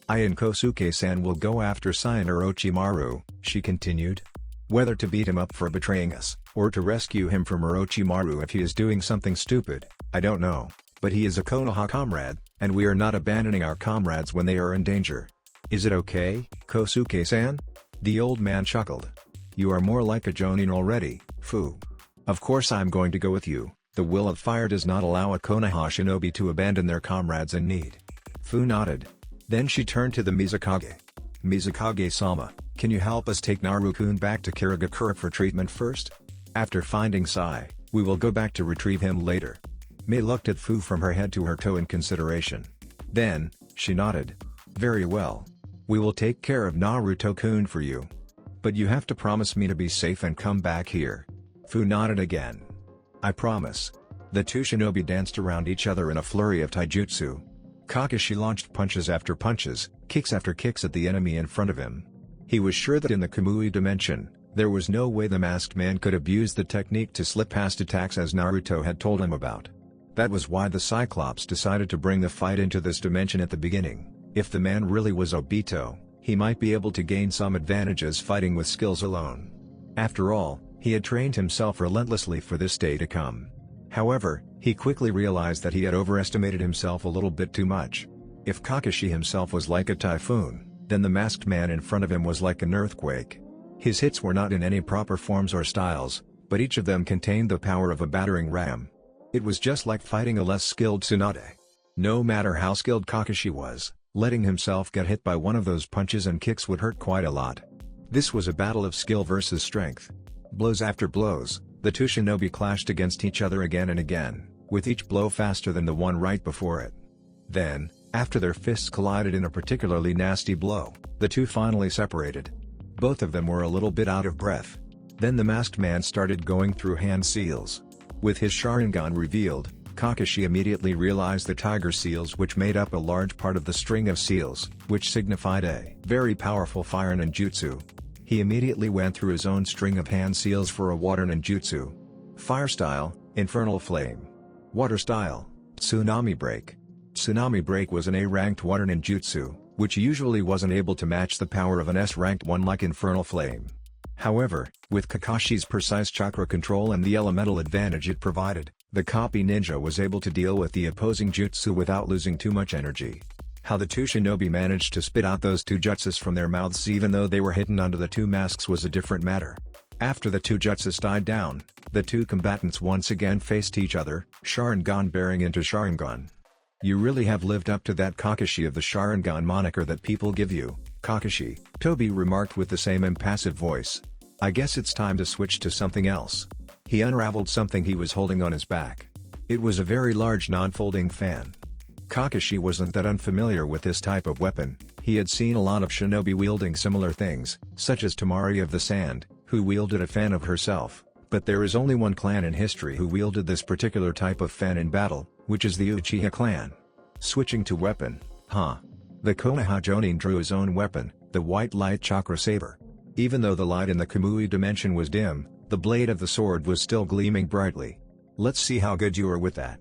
I and Kosuke-san will go after Sai and Orochimaru, she continued. Whether to beat him up for betraying us, or to rescue him from Orochimaru if he is doing something stupid, I don't know, but he is a Konoha comrade, and we are not abandoning our comrades when they are in danger. Is it okay, Kosuke-san? The old man chuckled. You are more like a Jonin already, Fu. Of course I'm going to go with you. The will of fire does not allow a Konoha shinobi to abandon their comrades in need. Fu nodded. Then she turned to the Mizukage. Mizukage-sama, can you help us take Naruto-kun back to Kirigakura for treatment first? After finding Sai, we will go back to retrieve him later. Mei looked at Fu from her head to her toe in consideration. Then, she nodded. Very well. We will take care of Naruto-kun for you. But you have to promise me to be safe and come back here. Fu nodded again. I promise. The two shinobi danced around each other in a flurry of taijutsu. Kakashi launched punches after punches, kicks after kicks at the enemy in front of him. He was sure that in the Kamui dimension, there was no way the masked man could abuse the technique to slip past attacks as Naruto had told him about. That was why the Cyclops decided to bring the fight into this dimension at the beginning. If the man really was Obito, he might be able to gain some advantages fighting with skills alone. After all, he had trained himself relentlessly for this day to come. However, he quickly realized that he had overestimated himself a little bit too much. If Kakashi himself was like a typhoon, Then the masked man in front of him was like an earthquake. His hits were not in any proper forms or styles, but each of them contained the power of a battering ram. It was just like fighting a less skilled Tsunade. No matter how skilled Kakashi was, letting himself get hit by one of those punches and kicks would hurt quite a lot. This was a battle of skill versus strength. Blows after blows, the two shinobi clashed against each other again and again, with each blow faster than the one right before it. Then, after their fists collided in a particularly nasty blow, the two finally separated. Both of them were a little bit out of breath. Then the masked man started going through hand seals. With his Sharingan revealed, Kakashi immediately realized the tiger seals, which made up a large part of the string of seals, which signified a very powerful fire ninjutsu. He immediately went through his own string of hand seals for a water ninjutsu. Fire style, Infernal Flame. Water style, Tsunami Break. Tsunami Break was an A-ranked water ninjutsu, which usually wasn't able to match the power of an S-ranked one like Infernal Flame. However, with Kakashi's precise chakra control and the elemental advantage it provided, the copy ninja was able to deal with the opposing jutsu without losing too much energy. How the two shinobi managed to spit out those two jutsus from their mouths even though they were hidden under the two masks was a different matter. After the two jutsus died down, the two combatants once again faced each other, Sharingan bearing into Sharingan. You really have lived up to that Kakashi of the Sharingan moniker that people give you, Kakashi, Toby remarked with the same impassive voice. I guess it's time to switch to something else. He unraveled something he was holding on his back. It was a very large non-folding fan. Kakashi wasn't that unfamiliar with this type of weapon. He had seen a lot of shinobi wielding similar things, such as Tamari of the Sand, who wielded a fan of herself, but there is only one clan in history who wielded this particular type of fan in battle, which is the Uchiha clan. Switching to weapon, The Konoha Jonin drew his own weapon, the White Light Chakra Saber. Even though the light in the Kamui dimension was dim, the blade of the sword was still gleaming brightly. Let's see how good you are with that.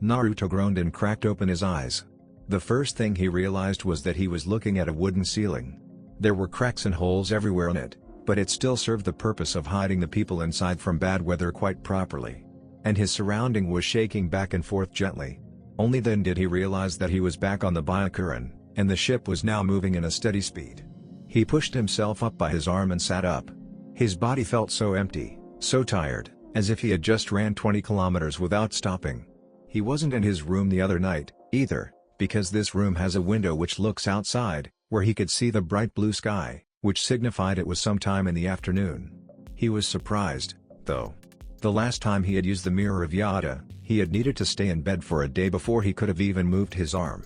Naruto groaned and cracked open his eyes. The first thing he realized was that he was looking at a wooden ceiling. There were cracks and holes everywhere in it, but it still served the purpose of hiding the people inside from bad weather quite properly. And his surrounding was shaking back and forth gently. Only then did he realize that he was back on the Byakuran, and the ship was now moving in a steady speed. He pushed himself up by his arm and sat up. His body felt so empty, so tired, as if he had just ran 20 kilometers without stopping. He wasn't in his room the other night, either, because this room has a window which looks outside, where he could see the bright blue sky, which signified it was sometime in the afternoon. He was surprised, though. The last time he had used the Mirror of Yada, he had needed to stay in bed for a day before he could have even moved his arm.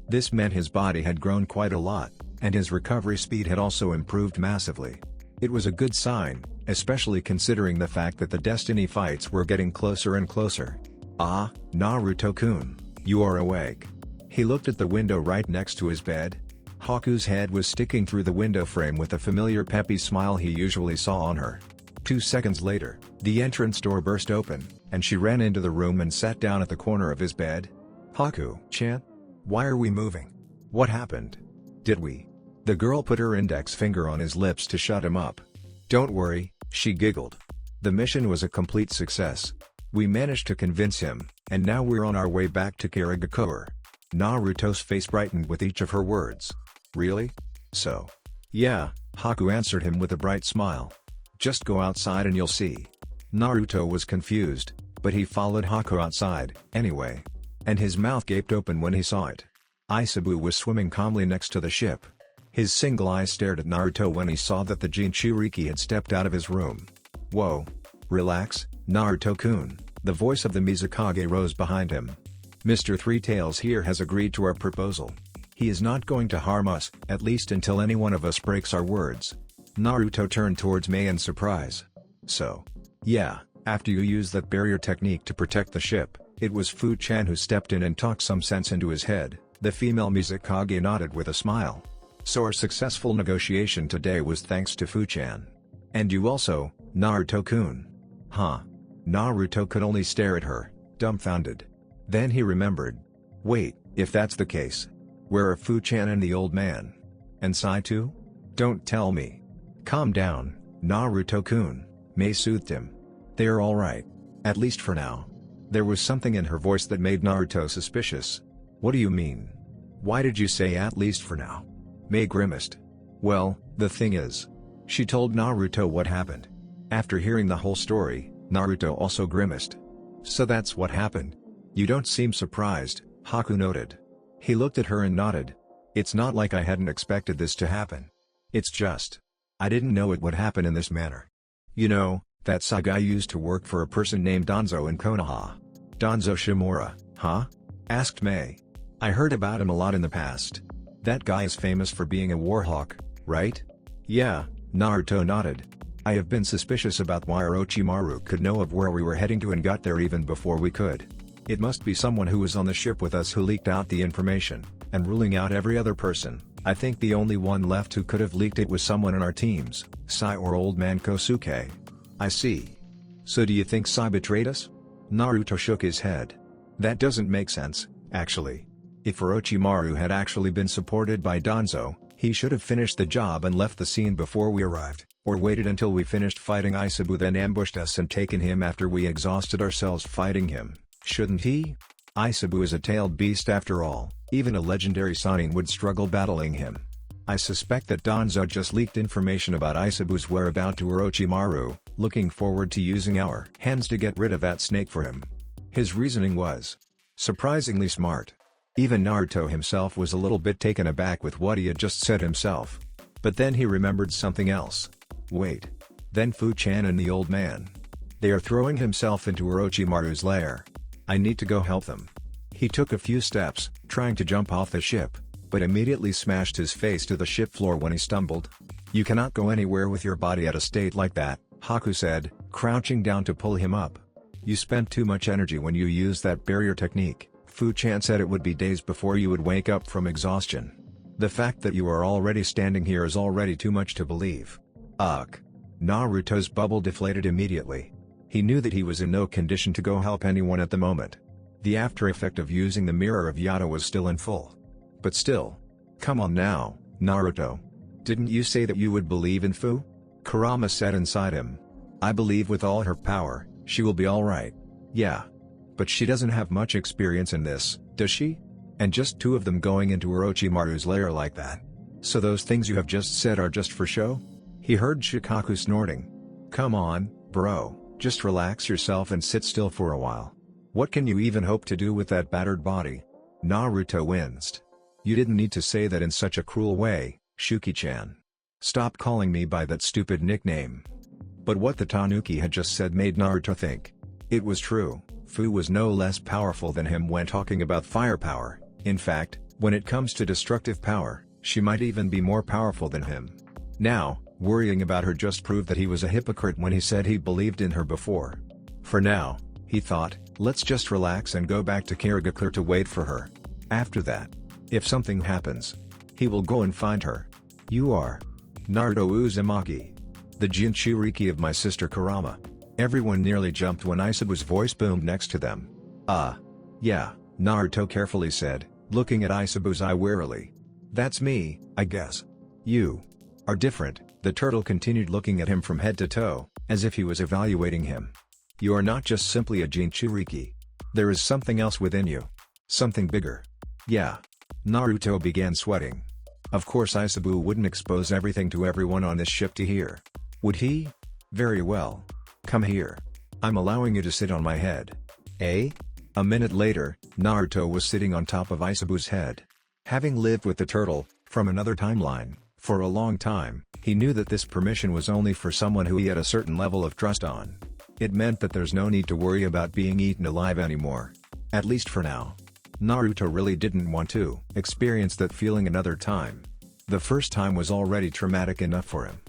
This meant his body had grown quite a lot, and his recovery speed had also improved massively. It was a good sign, especially considering the fact that the Destiny fights were getting closer and closer. Ah, Naruto-kun, you are awake. He looked at the window right next to his bed. Haku's head was sticking through the window frame with the familiar peppy smile he usually saw on her. 2 seconds later, the entrance door burst open, and she ran into the room and sat down at the corner of his bed. Haku-chan? Why are we moving? What happened? Did we? The girl put her index finger on his lips to shut him up. Don't worry, she giggled. The mission was a complete success. We managed to convince him, and now we're on our way back to Karigakure. Naruto's face brightened with each of her words. Really? So? Yeah, Haku answered him with a bright smile. Just go outside and you'll see. Naruto was confused, but he followed Haku outside, anyway. And his mouth gaped open when he saw it. Isabu was swimming calmly next to the ship. His single eye stared at Naruto when he saw that the Jinchuriki had stepped out of his room. Whoa. Relax, Naruto-kun, the voice of the Mizukage rose behind him. Mr. Three Tails here has agreed to our proposal. He is not going to harm us, at least until any one of us breaks our words. Naruto turned towards Mei in surprise. So? Yeah, after you used that barrier technique to protect the ship, it was Fu-chan who stepped in and talked some sense into his head. The female Mizukage nodded with a smile. So our successful negotiation today was thanks to Fu-chan. And you also, Naruto-kun. Huh? Naruto could only stare at her, dumbfounded. Then he remembered. Wait, if that's the case, where are Fu-chan and the old man? And Sai too? Don't tell me. Calm down, Naruto-kun, Mei soothed him. They are alright. At least for now. There was something in her voice that made Naruto suspicious. What do you mean? Why did you say at least for now? Mei grimaced. Well, the thing is, she told Naruto what happened. After hearing the whole story, Naruto also grimaced. So that's what happened. You don't seem surprised, Haku noted. He looked at her and nodded. It's not like I hadn't expected this to happen. It's just, I didn't know it would happen in this manner. You know, that Sagai used to work for a person named Danzo in Konoha. Danzo Shimura, huh? Asked Mei. I heard about him a lot in the past. That guy is famous for being a warhawk, right? Yeah, Naruto nodded. I have been suspicious about why Orochimaru could know of where we were heading to and got there even before we could. It must be someone who was on the ship with us who leaked out the information, and ruling out every other person, I think the only one left who could have leaked it was someone in our teams, Sai or Old Man Kosuke. I see. So do you think Sai betrayed us? Naruto shook his head. That doesn't make sense, actually. If Orochimaru had actually been supported by Danzo, he should have finished the job and left the scene before we arrived, or waited until we finished fighting Aisabu then ambushed us and taken him after we exhausted ourselves fighting him, shouldn't he? Aisabu is a tailed beast after all, even a legendary Sannin would struggle battling him. I suspect that Danzo just leaked information about Aisabu's whereabouts to Orochimaru, looking forward to using our hands to get rid of that snake for him. His reasoning was surprisingly smart. Even Naruto himself was a little bit taken aback with what he had just said himself. But then he remembered something else. Wait. Then Fu-chan and the old man. They are throwing himself into Orochimaru's lair. I need to go help them. He took a few steps, trying to jump off the ship, but immediately smashed his face to the ship floor when he stumbled. You cannot go anywhere with your body at a state like that, Haku said, crouching down to pull him up. You spent too much energy when you used that barrier technique. Fu-chan said it would be days before you would wake up from exhaustion. The fact that you are already standing here is already too much to believe. Ugh. Naruto's bubble deflated immediately. He knew that he was in no condition to go help anyone at the moment. The after effect of using the mirror of Yata was still in full. But still. Come on now, Naruto. Didn't you say that you would believe in Fu? Kurama said inside him. I believe with all her power, she will be alright. Yeah. But she doesn't have much experience in this, does she? And just two of them going into Orochimaru's lair like that. So those things you have just said are just for show? He heard Shikaku snorting. Come on, bro, just relax yourself and sit still for a while. What can you even hope to do with that battered body? Naruto winced. You didn't need to say that in such a cruel way, Shuki-chan. Stop calling me by that stupid nickname. But what the Tanuki had just said made Naruto think. It was true. Fu was no less powerful than him when talking about firepower. In fact, when it comes to destructive power, she might even be more powerful than him. Now, worrying about her just proved that he was a hypocrite when he said he believed in her before. For now, he thought, let's just relax and go back to Karagakure to wait for her. After that, if something happens, he will go and find her. You are Naruto Uzumaki. The Jinchuriki of my sister Kurama. Everyone nearly jumped when Aisabu's voice boomed next to them. Yeah, Naruto carefully said, looking at Aisabu's eye warily. That's me, I guess. You are different, the turtle continued looking at him from head to toe, as if he was evaluating him. You are not just simply a Jinchuriki. There is something else within you. Something bigger. Yeah. Naruto began sweating. Of course Aisabu wouldn't expose everything to everyone on this ship to hear. Would he? Very well. Come here. I'm allowing you to sit on my head. Eh? A minute later, Naruto was sitting on top of Aisabu's head. Having lived with the turtle, from another timeline, for a long time, he knew that this permission was only for someone who he had a certain level of trust on. It meant that there's no need to worry about being eaten alive anymore. At least for now. Naruto really didn't want to experience that feeling another time. The first time was already traumatic enough for him.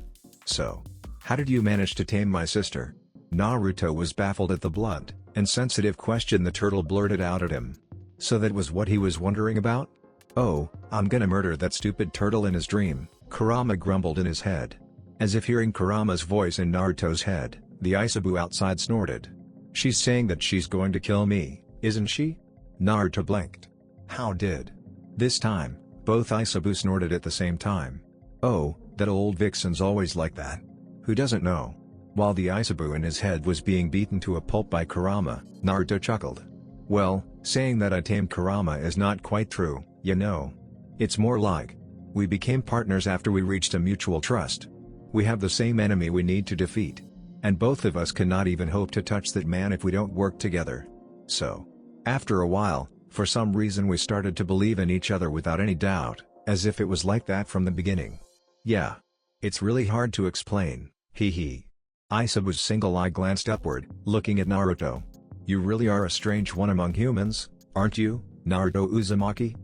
So, how did you manage to tame my sister? Naruto was baffled at the blunt and sensitive question the turtle blurted out at him. So that was what he was wondering about? Oh, I'm gonna murder that stupid turtle in his dream, Kurama grumbled in his head. As if hearing Kurama's voice in Naruto's head, the Aisabu outside snorted. She's saying that she's going to kill me, isn't she? Naruto blinked. How did? This time, both Aisabu snorted at the same time. Oh, that old vixen's always like that. Who doesn't know? While the Aisabu in his head was being beaten to a pulp by Kurama, Naruto chuckled. Well, saying that I tamed Kurama is not quite true, you know. It's more like, We became partners after we reached a mutual trust. We have the same enemy we need to defeat. And both of us cannot even hope to touch that man if we don't work together. So, after a while, for some reason we started to believe in each other without any doubt, as if it was like that from the beginning. Yeah. It's really hard to explain, hee. Isabu's single eye glanced upward, looking at Naruto. You really are a strange one among humans, aren't you, Naruto Uzumaki?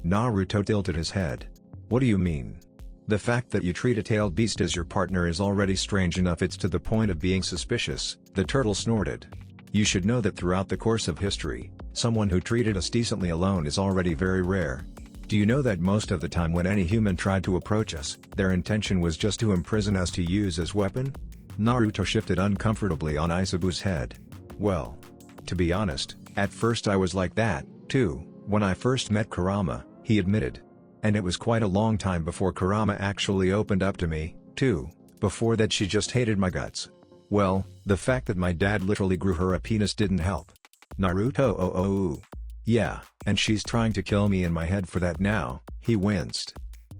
Naruto tilted his head. What do you mean? The fact that you treat a tailed beast as your partner is already strange enough, it's to the point of being suspicious, the turtle snorted. You should know that throughout the course of history, someone who treated us decently alone is already very rare. Do you know that most of the time when any human tried to approach us, their intention was just to imprison us to use as weapon? Naruto shifted uncomfortably on Isabu's head. Well, to be honest, at first I was like that, too, when I first met Kurama, he admitted. And it was quite a long time before Kurama actually opened up to me, too. Before that she just hated my guts. Well, the fact that my dad literally grew her a penis didn't help. Naruto Yeah, and she's trying to kill me in my head for that now, he winced.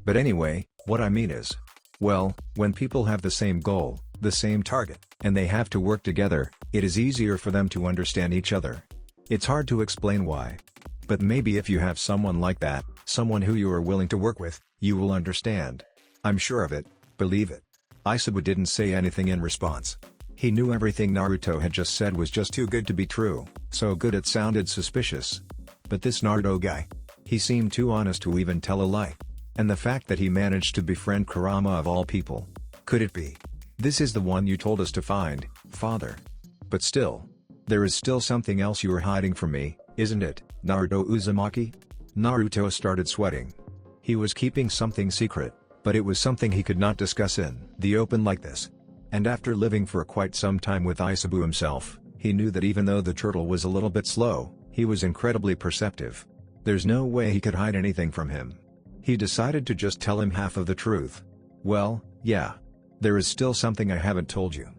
But anyway, what I mean is, well, when people have the same goal, the same target, and they have to work together, it is easier for them to understand each other. It's hard to explain why. But maybe if you have someone like that, someone who you are willing to work with, you will understand. I'm sure of it, believe it. Isabu didn't say anything in response. He knew everything Naruto had just said was just too good to be true, so good it sounded suspicious. But this Naruto guy, he seemed too honest to even tell a lie. And the fact that he managed to befriend Kurama of all people. Could it be? This is the one you told us to find, father. But still. There is still something else you are hiding from me, isn't it, Naruto Uzumaki? Naruto started sweating. He was keeping something secret, but it was something he could not discuss in the open like this. And after living for quite some time with Isabu himself, he knew that even though the turtle was a little bit slow, he was incredibly perceptive. There's no way he could hide anything from him. He decided to just tell him half of the truth. Well, yeah. There is still something I haven't told you.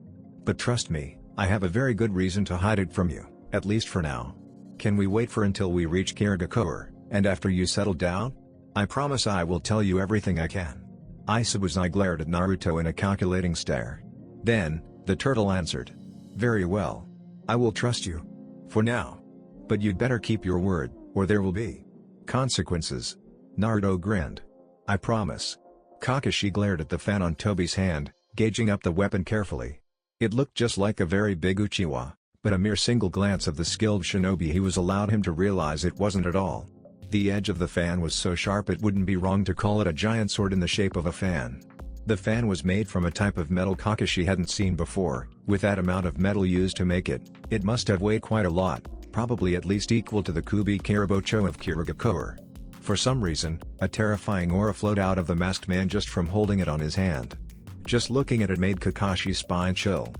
But trust me, I have a very good reason to hide it from you, at least for now. Can we wait for until we reach Kirigakure, and after you settle down? I promise I will tell you everything I can. Isabu's eye glared at Naruto in a calculating stare. Then, the turtle answered. Very well. I will trust you. For now. But you'd better keep your word, or there will be consequences. Naruto grinned. I promise. Kakashi glared at the fan on Tobi's hand, gauging up the weapon carefully. It looked just like a very big Uchiwa, but a mere single glance of the skilled shinobi he was allowed him to realize it wasn't at all. The edge of the fan was so sharp it wouldn't be wrong to call it a giant sword in the shape of a fan. The fan was made from a type of metal Kakashi hadn't seen before. With that amount of metal used to make it, it must have weighed quite a lot, probably at least equal to the Kubi Karabocho of Kirigakure. For some reason, a terrifying aura flowed out of the masked man just from holding it on his hand. Just looking at it made Kakashi's spine chill.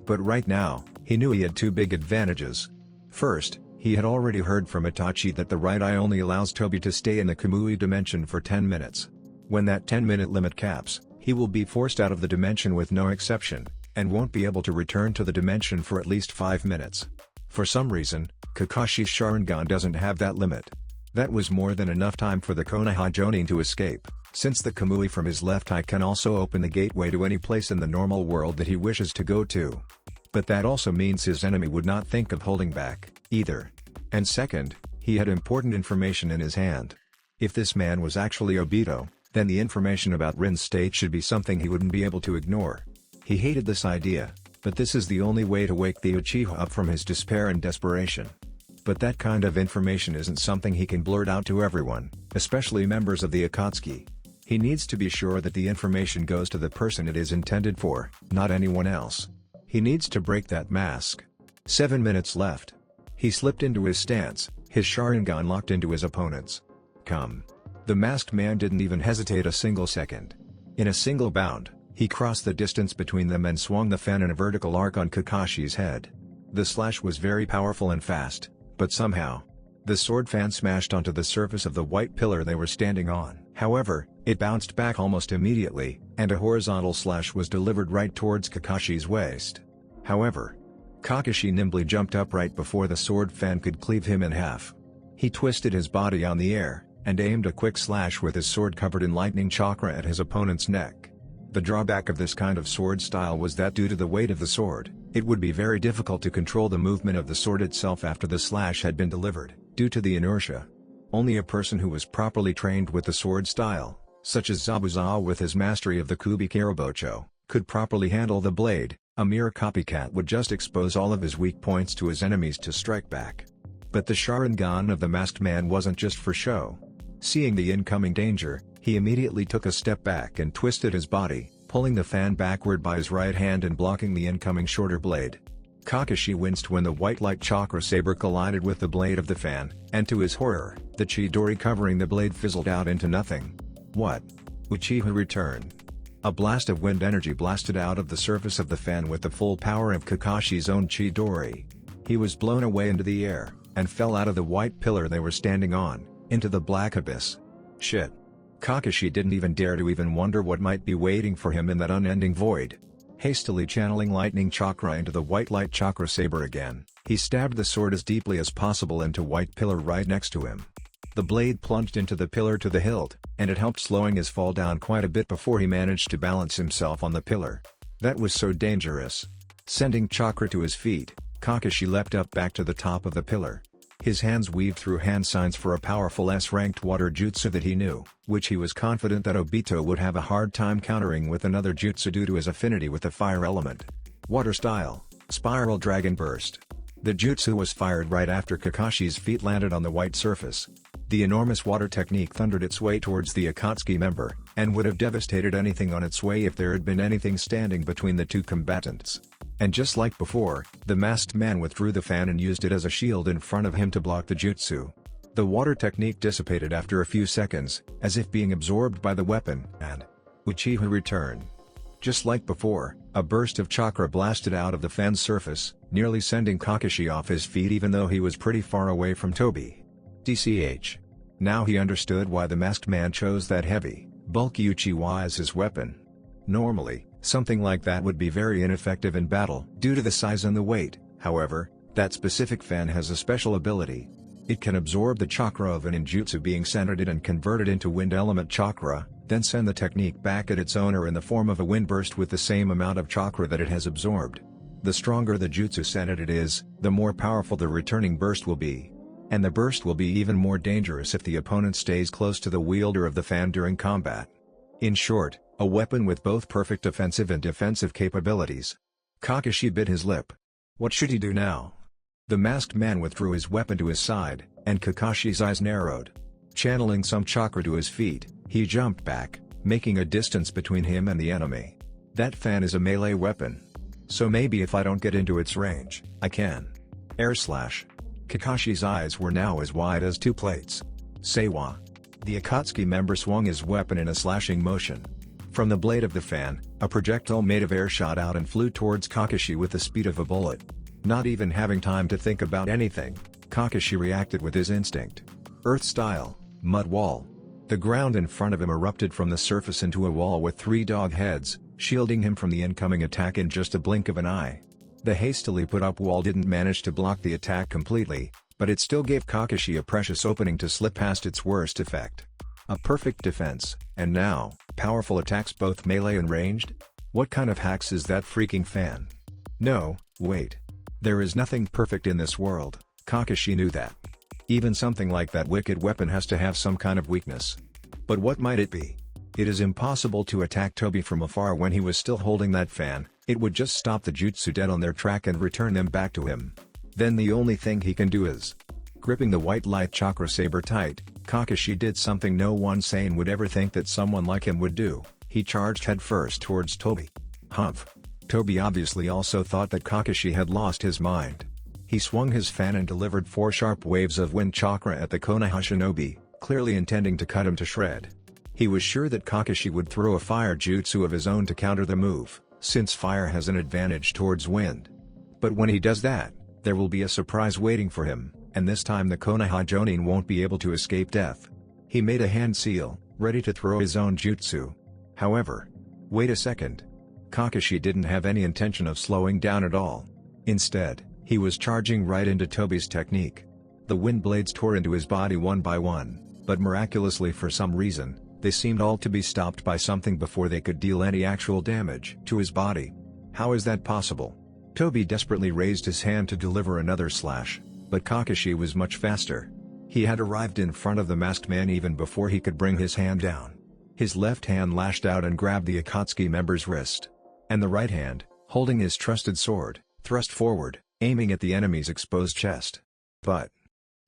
But right now, he knew he had two big advantages. First, he had already heard from Itachi that the right eye only allows Tobi to stay in the Kamui dimension for 10 minutes. When that 10-minute limit caps, he will be forced out of the dimension with no exception, and won't be able to return to the dimension for at least 5 minutes. For some reason, Kakashi's Sharingan doesn't have that limit. That was more than enough time for the Konoha Jonin to escape, since the Kamui from his left eye can also open the gateway to any place in the normal world that he wishes to go to. But that also means his enemy would not think of holding back, either. And second, he had important information in his hand. If this man was actually Obito, then the information about Rin's state should be something he wouldn't be able to ignore. He hated this idea, but this is the only way to wake the Uchiha up from his despair and desperation. But that kind of information isn't something he can blurt out to everyone, especially members of the Akatsuki. He needs to be sure that the information goes to the person it is intended for, not anyone else. He needs to break that mask. 7 minutes left. He slipped into his stance, his Sharingan locked into his opponent's. Come. The masked man didn't even hesitate a single second. In a single bound, he crossed the distance between them and swung the fan in a vertical arc on Kakashi's head. The slash was very powerful and fast, but somehow, the sword fan smashed onto the surface of the white pillar they were standing on. However, it bounced back almost immediately, and a horizontal slash was delivered right towards Kakashi's waist. However, Kakashi nimbly jumped up right before the sword fan could cleave him in half. He twisted his body on the air, and aimed a quick slash with his sword covered in lightning chakra at his opponent's neck. The drawback of this kind of sword style was that due to the weight of the sword, it would be very difficult to control the movement of the sword itself after the slash had been delivered, due to the inertia. Only a person who was properly trained with the sword style, such as Zabuza with his mastery of the Kubi Karabocho, could properly handle the blade. A mere copycat would just expose all of his weak points to his enemies to strike back. But the Sharingan of the masked man wasn't just for show. Seeing the incoming danger, he immediately took a step back and twisted his body, pulling the fan backward by his right hand and blocking the incoming shorter blade. Kakashi winced when the white light chakra saber collided with the blade of the fan, and to his horror, the Chidori covering the blade fizzled out into nothing. What? Uchiha returned. A blast of wind energy blasted out of the surface of the fan with the full power of Kakashi's own Chidori. He was blown away into the air, and fell out of the white pillar they were standing on, into the black abyss. Shit. Kakashi didn't even dare to even wonder what might be waiting for him in that unending void. Hastily channeling lightning chakra into the white light chakra saber again, he stabbed the sword as deeply as possible into white pillar right next to him. The blade plunged into the pillar to the hilt, and it helped slowing his fall down quite a bit before he managed to balance himself on the pillar. That was so dangerous. Sending chakra to his feet, Kakashi leapt up back to the top of the pillar. His hands weaved through hand signs for a powerful S-ranked water jutsu that he knew, which he was confident that Obito would have a hard time countering with another jutsu due to his affinity with the fire element. Water style, Spiral Dragon Burst. The jutsu was fired right after Kakashi's feet landed on the white surface. The enormous water technique thundered its way towards the Akatsuki member, and would have devastated anything on its way if there had been anything standing between the two combatants. And just like before, the masked man withdrew the fan and used it as a shield in front of him to block the jutsu. The water technique dissipated after a few seconds, as if being absorbed by the weapon, and Uchiha returned. Just like before, a burst of chakra blasted out of the fan's surface, nearly sending Kakashi off his feet even though he was pretty far away from Tobi. DCH. Now he understood why the masked man chose that heavy, bulky Uchiwa as his weapon. Normally, something like that would be very ineffective in battle due to the size and the weight. However, that specific fan has a special ability. It can absorb the chakra of an ninjutsu being centered and convert it into wind element chakra, then send the technique back at its owner in the form of a wind burst with the same amount of chakra that it has absorbed. The stronger the jutsu centered it is, the more powerful the returning burst will be. And the burst will be even more dangerous if the opponent stays close to the wielder of the fan during combat. In short, a weapon with both perfect offensive and defensive capabilities. Kakashi bit his lip. What should he do now? The masked man withdrew his weapon to his side, and Kakashi's eyes narrowed. Channeling some chakra to his feet, he jumped back, making a distance between him and the enemy. That fan is a melee weapon. So maybe if I don't get into its range, I can. Air slash. Kakashi's eyes were now as wide as two plates. Seiwa. The Akatsuki member swung his weapon in a slashing motion. From the blade of the fan, a projectile made of air shot out and flew towards Kakashi with the speed of a bullet. Not even having time to think about anything, Kakashi reacted with his instinct. Earth style, mud wall. The ground in front of him erupted from the surface into a wall with 3 dog heads, shielding him from the incoming attack in just a blink of an eye. The hastily put up wall didn't manage to block the attack completely, but it still gave Kakashi a precious opening to slip past its worst effect. A perfect defense, and now, powerful attacks both melee and ranged? What kind of hacks is that freaking fan? No, wait. There is nothing perfect in this world, Kakashi knew that. Even something like that wicked weapon has to have some kind of weakness. But what might it be? It is impossible to attack Tobi from afar when he was still holding that fan. It would just stop the jutsu dead on their track and return them back to him. Then the only thing he can do is... Gripping the white light chakra saber tight, Kakashi did something no one sane would ever think that someone like him would do. He charged headfirst towards Tobi. Humph. Tobi obviously also thought that Kakashi had lost his mind. He swung his fan and delivered 4 sharp waves of wind chakra at the Konoha Shinobi, clearly intending to cut him to shred. He was sure that Kakashi would throw a fire jutsu of his own to counter the move, since fire has an advantage towards wind. But when he does that, there will be a surprise waiting for him, and this time the Konoha Jonin won't be able to escape death. He made a hand seal, ready to throw his own jutsu. However, wait a second. Kakashi didn't have any intention of slowing down at all. Instead, he was charging right into Tobi's technique. The wind blades tore into his body one by one, But miraculously for some reason, they seemed all to be stopped by something before they could deal any actual damage to his body. How is that possible? Toby desperately raised his hand to deliver another slash, but Kakashi was much faster. He had arrived in front of the masked man even before he could bring his hand down. His left hand lashed out and grabbed the Akatsuki member's wrist. And the right hand, holding his trusted sword, thrust forward, aiming at the enemy's exposed chest. But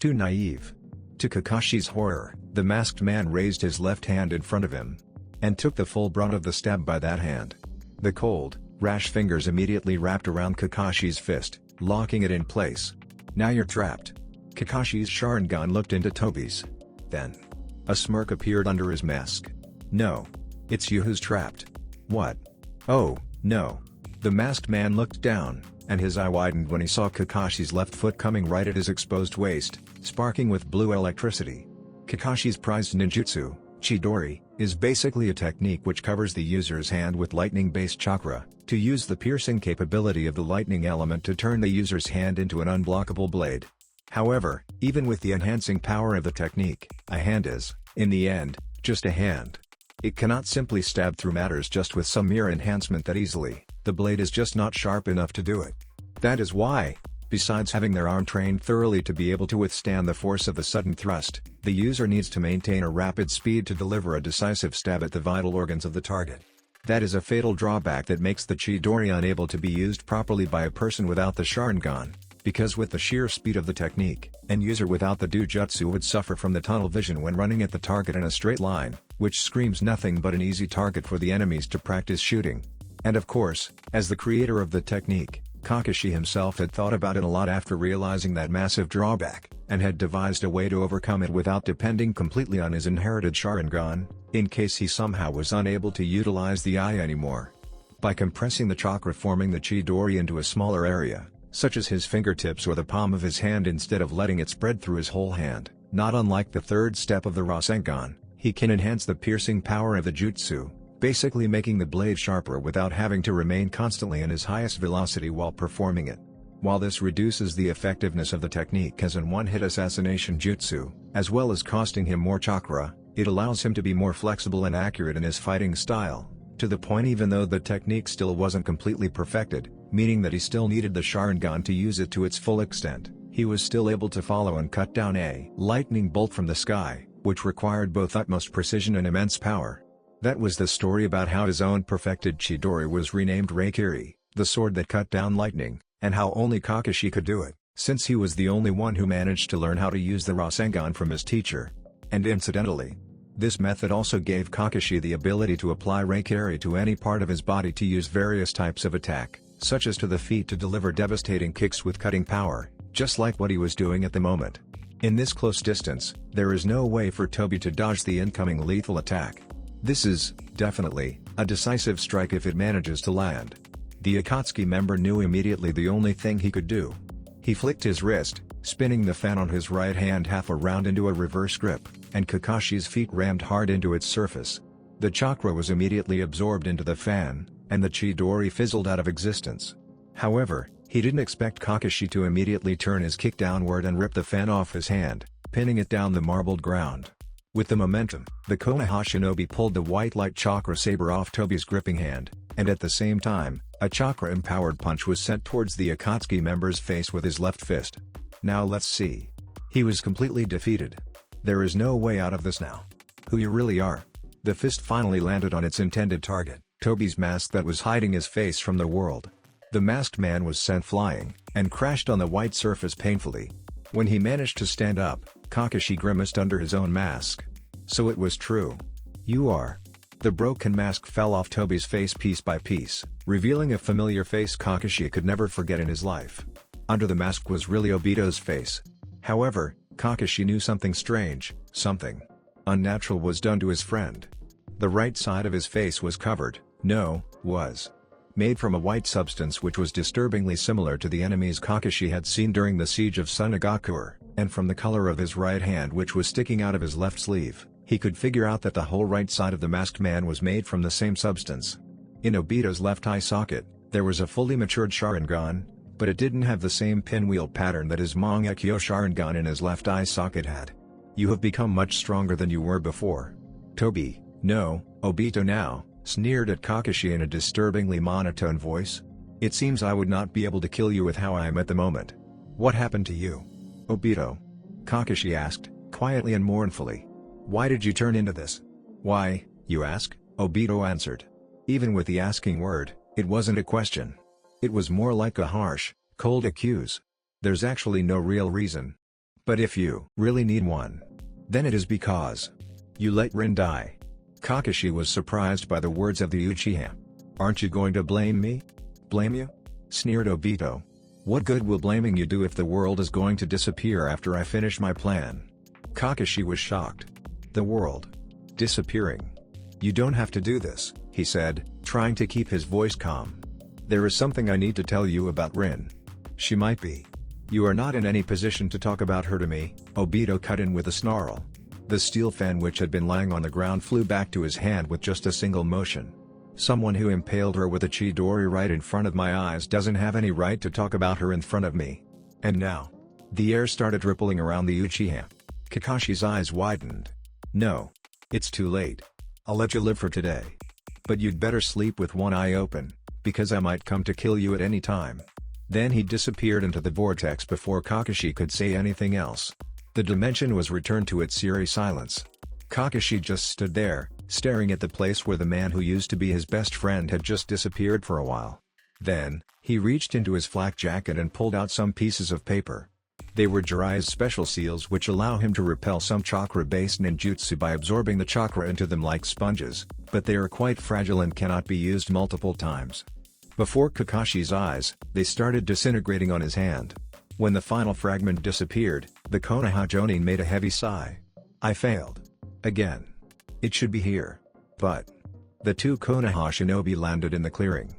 too naive. To Kakashi's horror, the masked man raised his left hand in front of him and took the full brunt of the stab by that hand. The cold, rash fingers immediately wrapped around Kakashi's fist, locking it in place. Now you're trapped. Kakashi's Sharingan looked into Toby's. Then a smirk appeared under his mask. No. It's you who's trapped. What? Oh, no. The masked man looked down, and his eye widened when he saw Kakashi's left foot coming right at his exposed waist, sparking with blue electricity. Kakashi's prized ninjutsu, Chidori, is basically a technique which covers the user's hand with lightning-based chakra, to use the piercing capability of the lightning element to turn the user's hand into an unblockable blade. However, even with the enhancing power of the technique, a hand is, in the end, just a hand. It cannot simply stab through matters just with some mere enhancement that easily. The blade is just not sharp enough to do it. That is why, besides having their arm trained thoroughly to be able to withstand the force of the sudden thrust, the user needs to maintain a rapid speed to deliver a decisive stab at the vital organs of the target. That is a fatal drawback that makes the Chidori unable to be used properly by a person without the Sharingan, because with the sheer speed of the technique, an user without the Dojutsu would suffer from the tunnel vision when running at the target in a straight line, which screams nothing but an easy target for the enemies to practice shooting. And of course, as the creator of the technique, Kakashi himself had thought about it a lot after realizing that massive drawback, and had devised a way to overcome it without depending completely on his inherited Sharingan, in case he somehow was unable to utilize the eye anymore. By compressing the chakra forming the Chidori into a smaller area, such as his fingertips or the palm of his hand instead of letting it spread through his whole hand, not unlike the third step of the Rasengan, he can enhance the piercing power of the jutsu, basically making the blade sharper without having to remain constantly in his highest velocity while performing it. While this reduces the effectiveness of the technique as an one-hit assassination jutsu, as well as costing him more chakra, it allows him to be more flexible and accurate in his fighting style, to the point even though the technique still wasn't completely perfected, meaning that he still needed the Sharingan to use it to its full extent, he was still able to follow and cut down a lightning bolt from the sky, which required both utmost precision and immense power. That was the story about how his own perfected Chidori was renamed Reikiri, the sword that cut down lightning, and how only Kakashi could do it, since he was the only one who managed to learn how to use the Rasengan from his teacher. And incidentally, this method also gave Kakashi the ability to apply Reikiri to any part of his body to use various types of attack, such as to the feet to deliver devastating kicks with cutting power, just like what he was doing at the moment. In this close distance, there is no way for Toby to dodge the incoming lethal attack. This is, definitely, a decisive strike if it manages to land. The Akatsuki member knew immediately the only thing he could do. He flicked his wrist, spinning the fan on his right hand half around into a reverse grip, and Kakashi's feet rammed hard into its surface. The chakra was immediately absorbed into the fan, and the Chidori fizzled out of existence. However, he didn't expect Kakashi to immediately turn his kick downward and rip the fan off his hand, pinning it down the marbled ground. With the momentum, the Konoha Shinobi pulled the white light chakra saber off Toby's gripping hand, and at the same time, a chakra-empowered punch was sent towards the Akatsuki member's face with his left fist. Now let's see. He was completely defeated. There is no way out of this now. Who you really are. The fist finally landed on its intended target, Toby's mask that was hiding his face from the world. The masked man was sent flying, and crashed on the white surface painfully. When he managed to stand up, Kakashi grimaced under his own mask. So it was true. You are. The broken mask fell off Toby's face piece by piece, revealing a familiar face Kakashi could never forget in his life. Under the mask was really Obito's face. However, Kakashi knew something strange, something unnatural was done to his friend. The right side of his face was covered, was made from a white substance which was disturbingly similar to the enemies Kakashi had seen during the siege of Sunagakuer, and from the color of his right hand which was sticking out of his left sleeve, he could figure out that the whole right side of the masked man was made from the same substance. In Obito's left eye socket, there was a fully matured Sharingan, but it didn't have the same pinwheel pattern that his Mangekyo Sharingan in his left eye socket had. You have become much stronger than you were before. Toby, no, Obito now, sneered at Kakashi in a disturbingly monotone voice. It seems I would not be able to kill you with how I am at the moment. What happened to you, Obito? Kakashi asked, quietly and mournfully. Why did you turn into this? Why, you ask? Obito answered. Even with the asking word, it wasn't a question. It was more like a harsh, cold accuse. There's actually no real reason. But if you really need one, then it is because you let Rin die. Kakashi was surprised by the words of the Uchiha. Aren't you going to blame me? Blame you? Sneered Obito. What good will blaming you do if the world is going to disappear after I finish my plan? Kakashi was shocked. The world disappearing? You don't have to do this, he said, trying to keep his voice calm. There is something I need to tell you about Rin. She might be. You are not in any position to talk about her to me, Obito cut in with a snarl. The steel fan which had been lying on the ground flew back to his hand with just a single motion. Someone who impaled her with a chidori right in front of my eyes doesn't have any right to talk about her in front of me. And now? The air started rippling around the Uchiha. Kakashi's eyes widened. No. It's too late. I'll let you live for today. But you'd better sleep with one eye open, because I might come to kill you at any time. Then he disappeared into the vortex before Kakashi could say anything else. The dimension was returned to its eerie silence. Kakashi just stood there, staring at the place where the man who used to be his best friend had just disappeared for a while. Then, he reached into his flak jacket and pulled out some pieces of paper. They were Jiraiya's special seals which allow him to repel some chakra-based ninjutsu by absorbing the chakra into them like sponges, but they are quite fragile and cannot be used multiple times. Before Kakashi's eyes, they started disintegrating on his hand. When the final fragment disappeared, the Konoha Jonin made a heavy sigh. I failed. Again. It should be here. But the two Konoha shinobi landed in the clearing.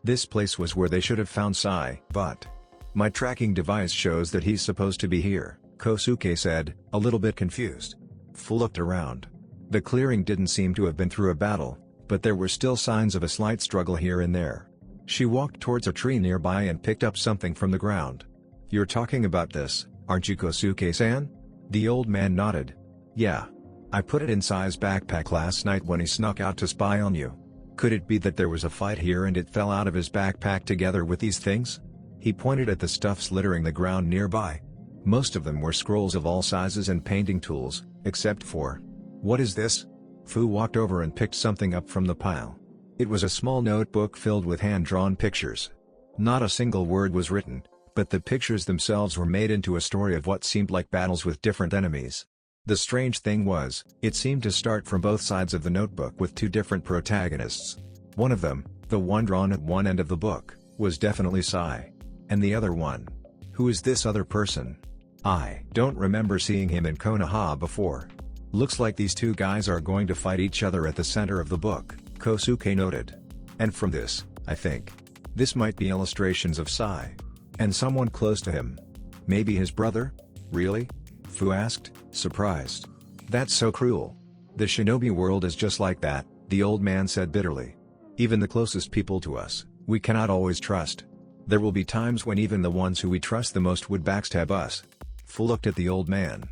This place was where they should have found Sai, but my tracking device shows that he's supposed to be here, Kosuke said, a little bit confused. Fu looked around. The clearing didn't seem to have been through a battle, but there were still signs of a slight struggle here and there. She walked towards a tree nearby and picked up something from the ground. You're talking about this, aren't you, Kosuke-san? The old man nodded. Yeah. I put it in Sai's backpack last night when he snuck out to spy on you. Could it be that there was a fight here and it fell out of his backpack together with these things? He pointed at the stuffs littering the ground nearby. Most of them were scrolls of all sizes and painting tools, except for... What is this? Fu walked over and picked something up from the pile. It was a small notebook filled with hand-drawn pictures. Not a single word was written, but the pictures themselves were made into a story of what seemed like battles with different enemies. The strange thing was, it seemed to start from both sides of the notebook with two different protagonists. One of them, the one drawn at one end of the book, was definitely Sai. And the other one? Who is this other person? I don't remember seeing him in Konoha before. Looks like these two guys are going to fight each other at the center of the book, Kosuke noted. And from this, I think this might be illustrations of Sai. And someone close to him. Maybe his brother? Really? Fu asked, surprised. That's so cruel. The shinobi world is just like that, the old man said bitterly. Even the closest people to us, we cannot always trust. There will be times when even the ones who we trust the most would backstab us. Fu looked at the old man.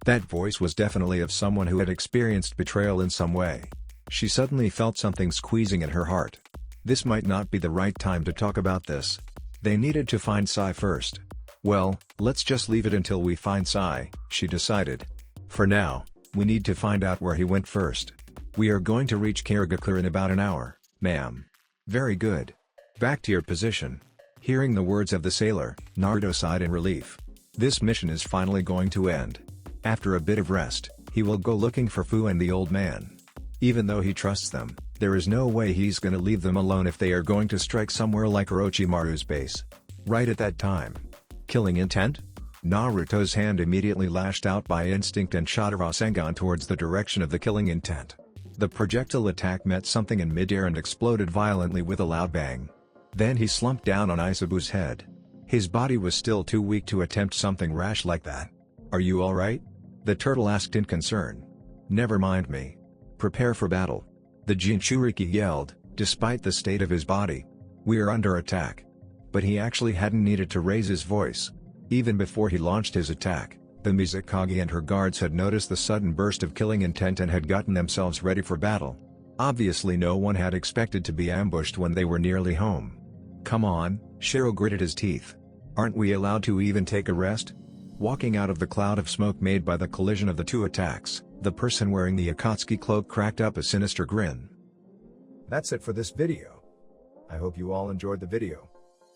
That voice was definitely of someone who had experienced betrayal in some way. She suddenly felt something squeezing at her heart. This might not be the right time to talk about this. They needed to find Sai first. Well, let's just leave it until we find Sai, she decided. For now, we need to find out where he went first. We are going to reach Karagakure in about an hour, ma'am. Very good. Back to your position. Hearing the words of the sailor, Naruto sighed in relief. This mission is finally going to end. After a bit of rest, he will go looking for Fu and the old man. Even though he trusts them, there is no way he's gonna leave them alone if they are going to strike somewhere like Orochimaru's base. Right at that time. Killing intent? Naruto's hand immediately lashed out by instinct and shot a Rasengan towards the direction of the killing intent. The projectile attack met something in midair and exploded violently with a loud bang. Then he slumped down on Isabu's head. His body was still too weak to attempt something rash like that. Are you alright? The turtle asked in concern. Never mind me. Prepare for battle. The Jinchuriki yelled, despite the state of his body. We are under attack. But he actually hadn't needed to raise his voice. Even before he launched his attack, The Mizukage and her guards had noticed the sudden burst of killing intent and had gotten themselves ready for battle. Obviously no one had expected to be ambushed when they were nearly home. "Come on," Shiro gritted his teeth. "Aren't we allowed to even take a rest?" Walking out of the cloud of smoke made by the collision of the two attacks, the person wearing the Akatsuki cloak cracked up a sinister grin. That's it for this video. I hope you all enjoyed the video.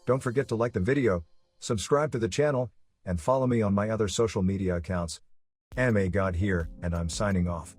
Don't forget to like the video, subscribe to the channel, and follow me on my other social media accounts. Anime God here, and I'm signing off.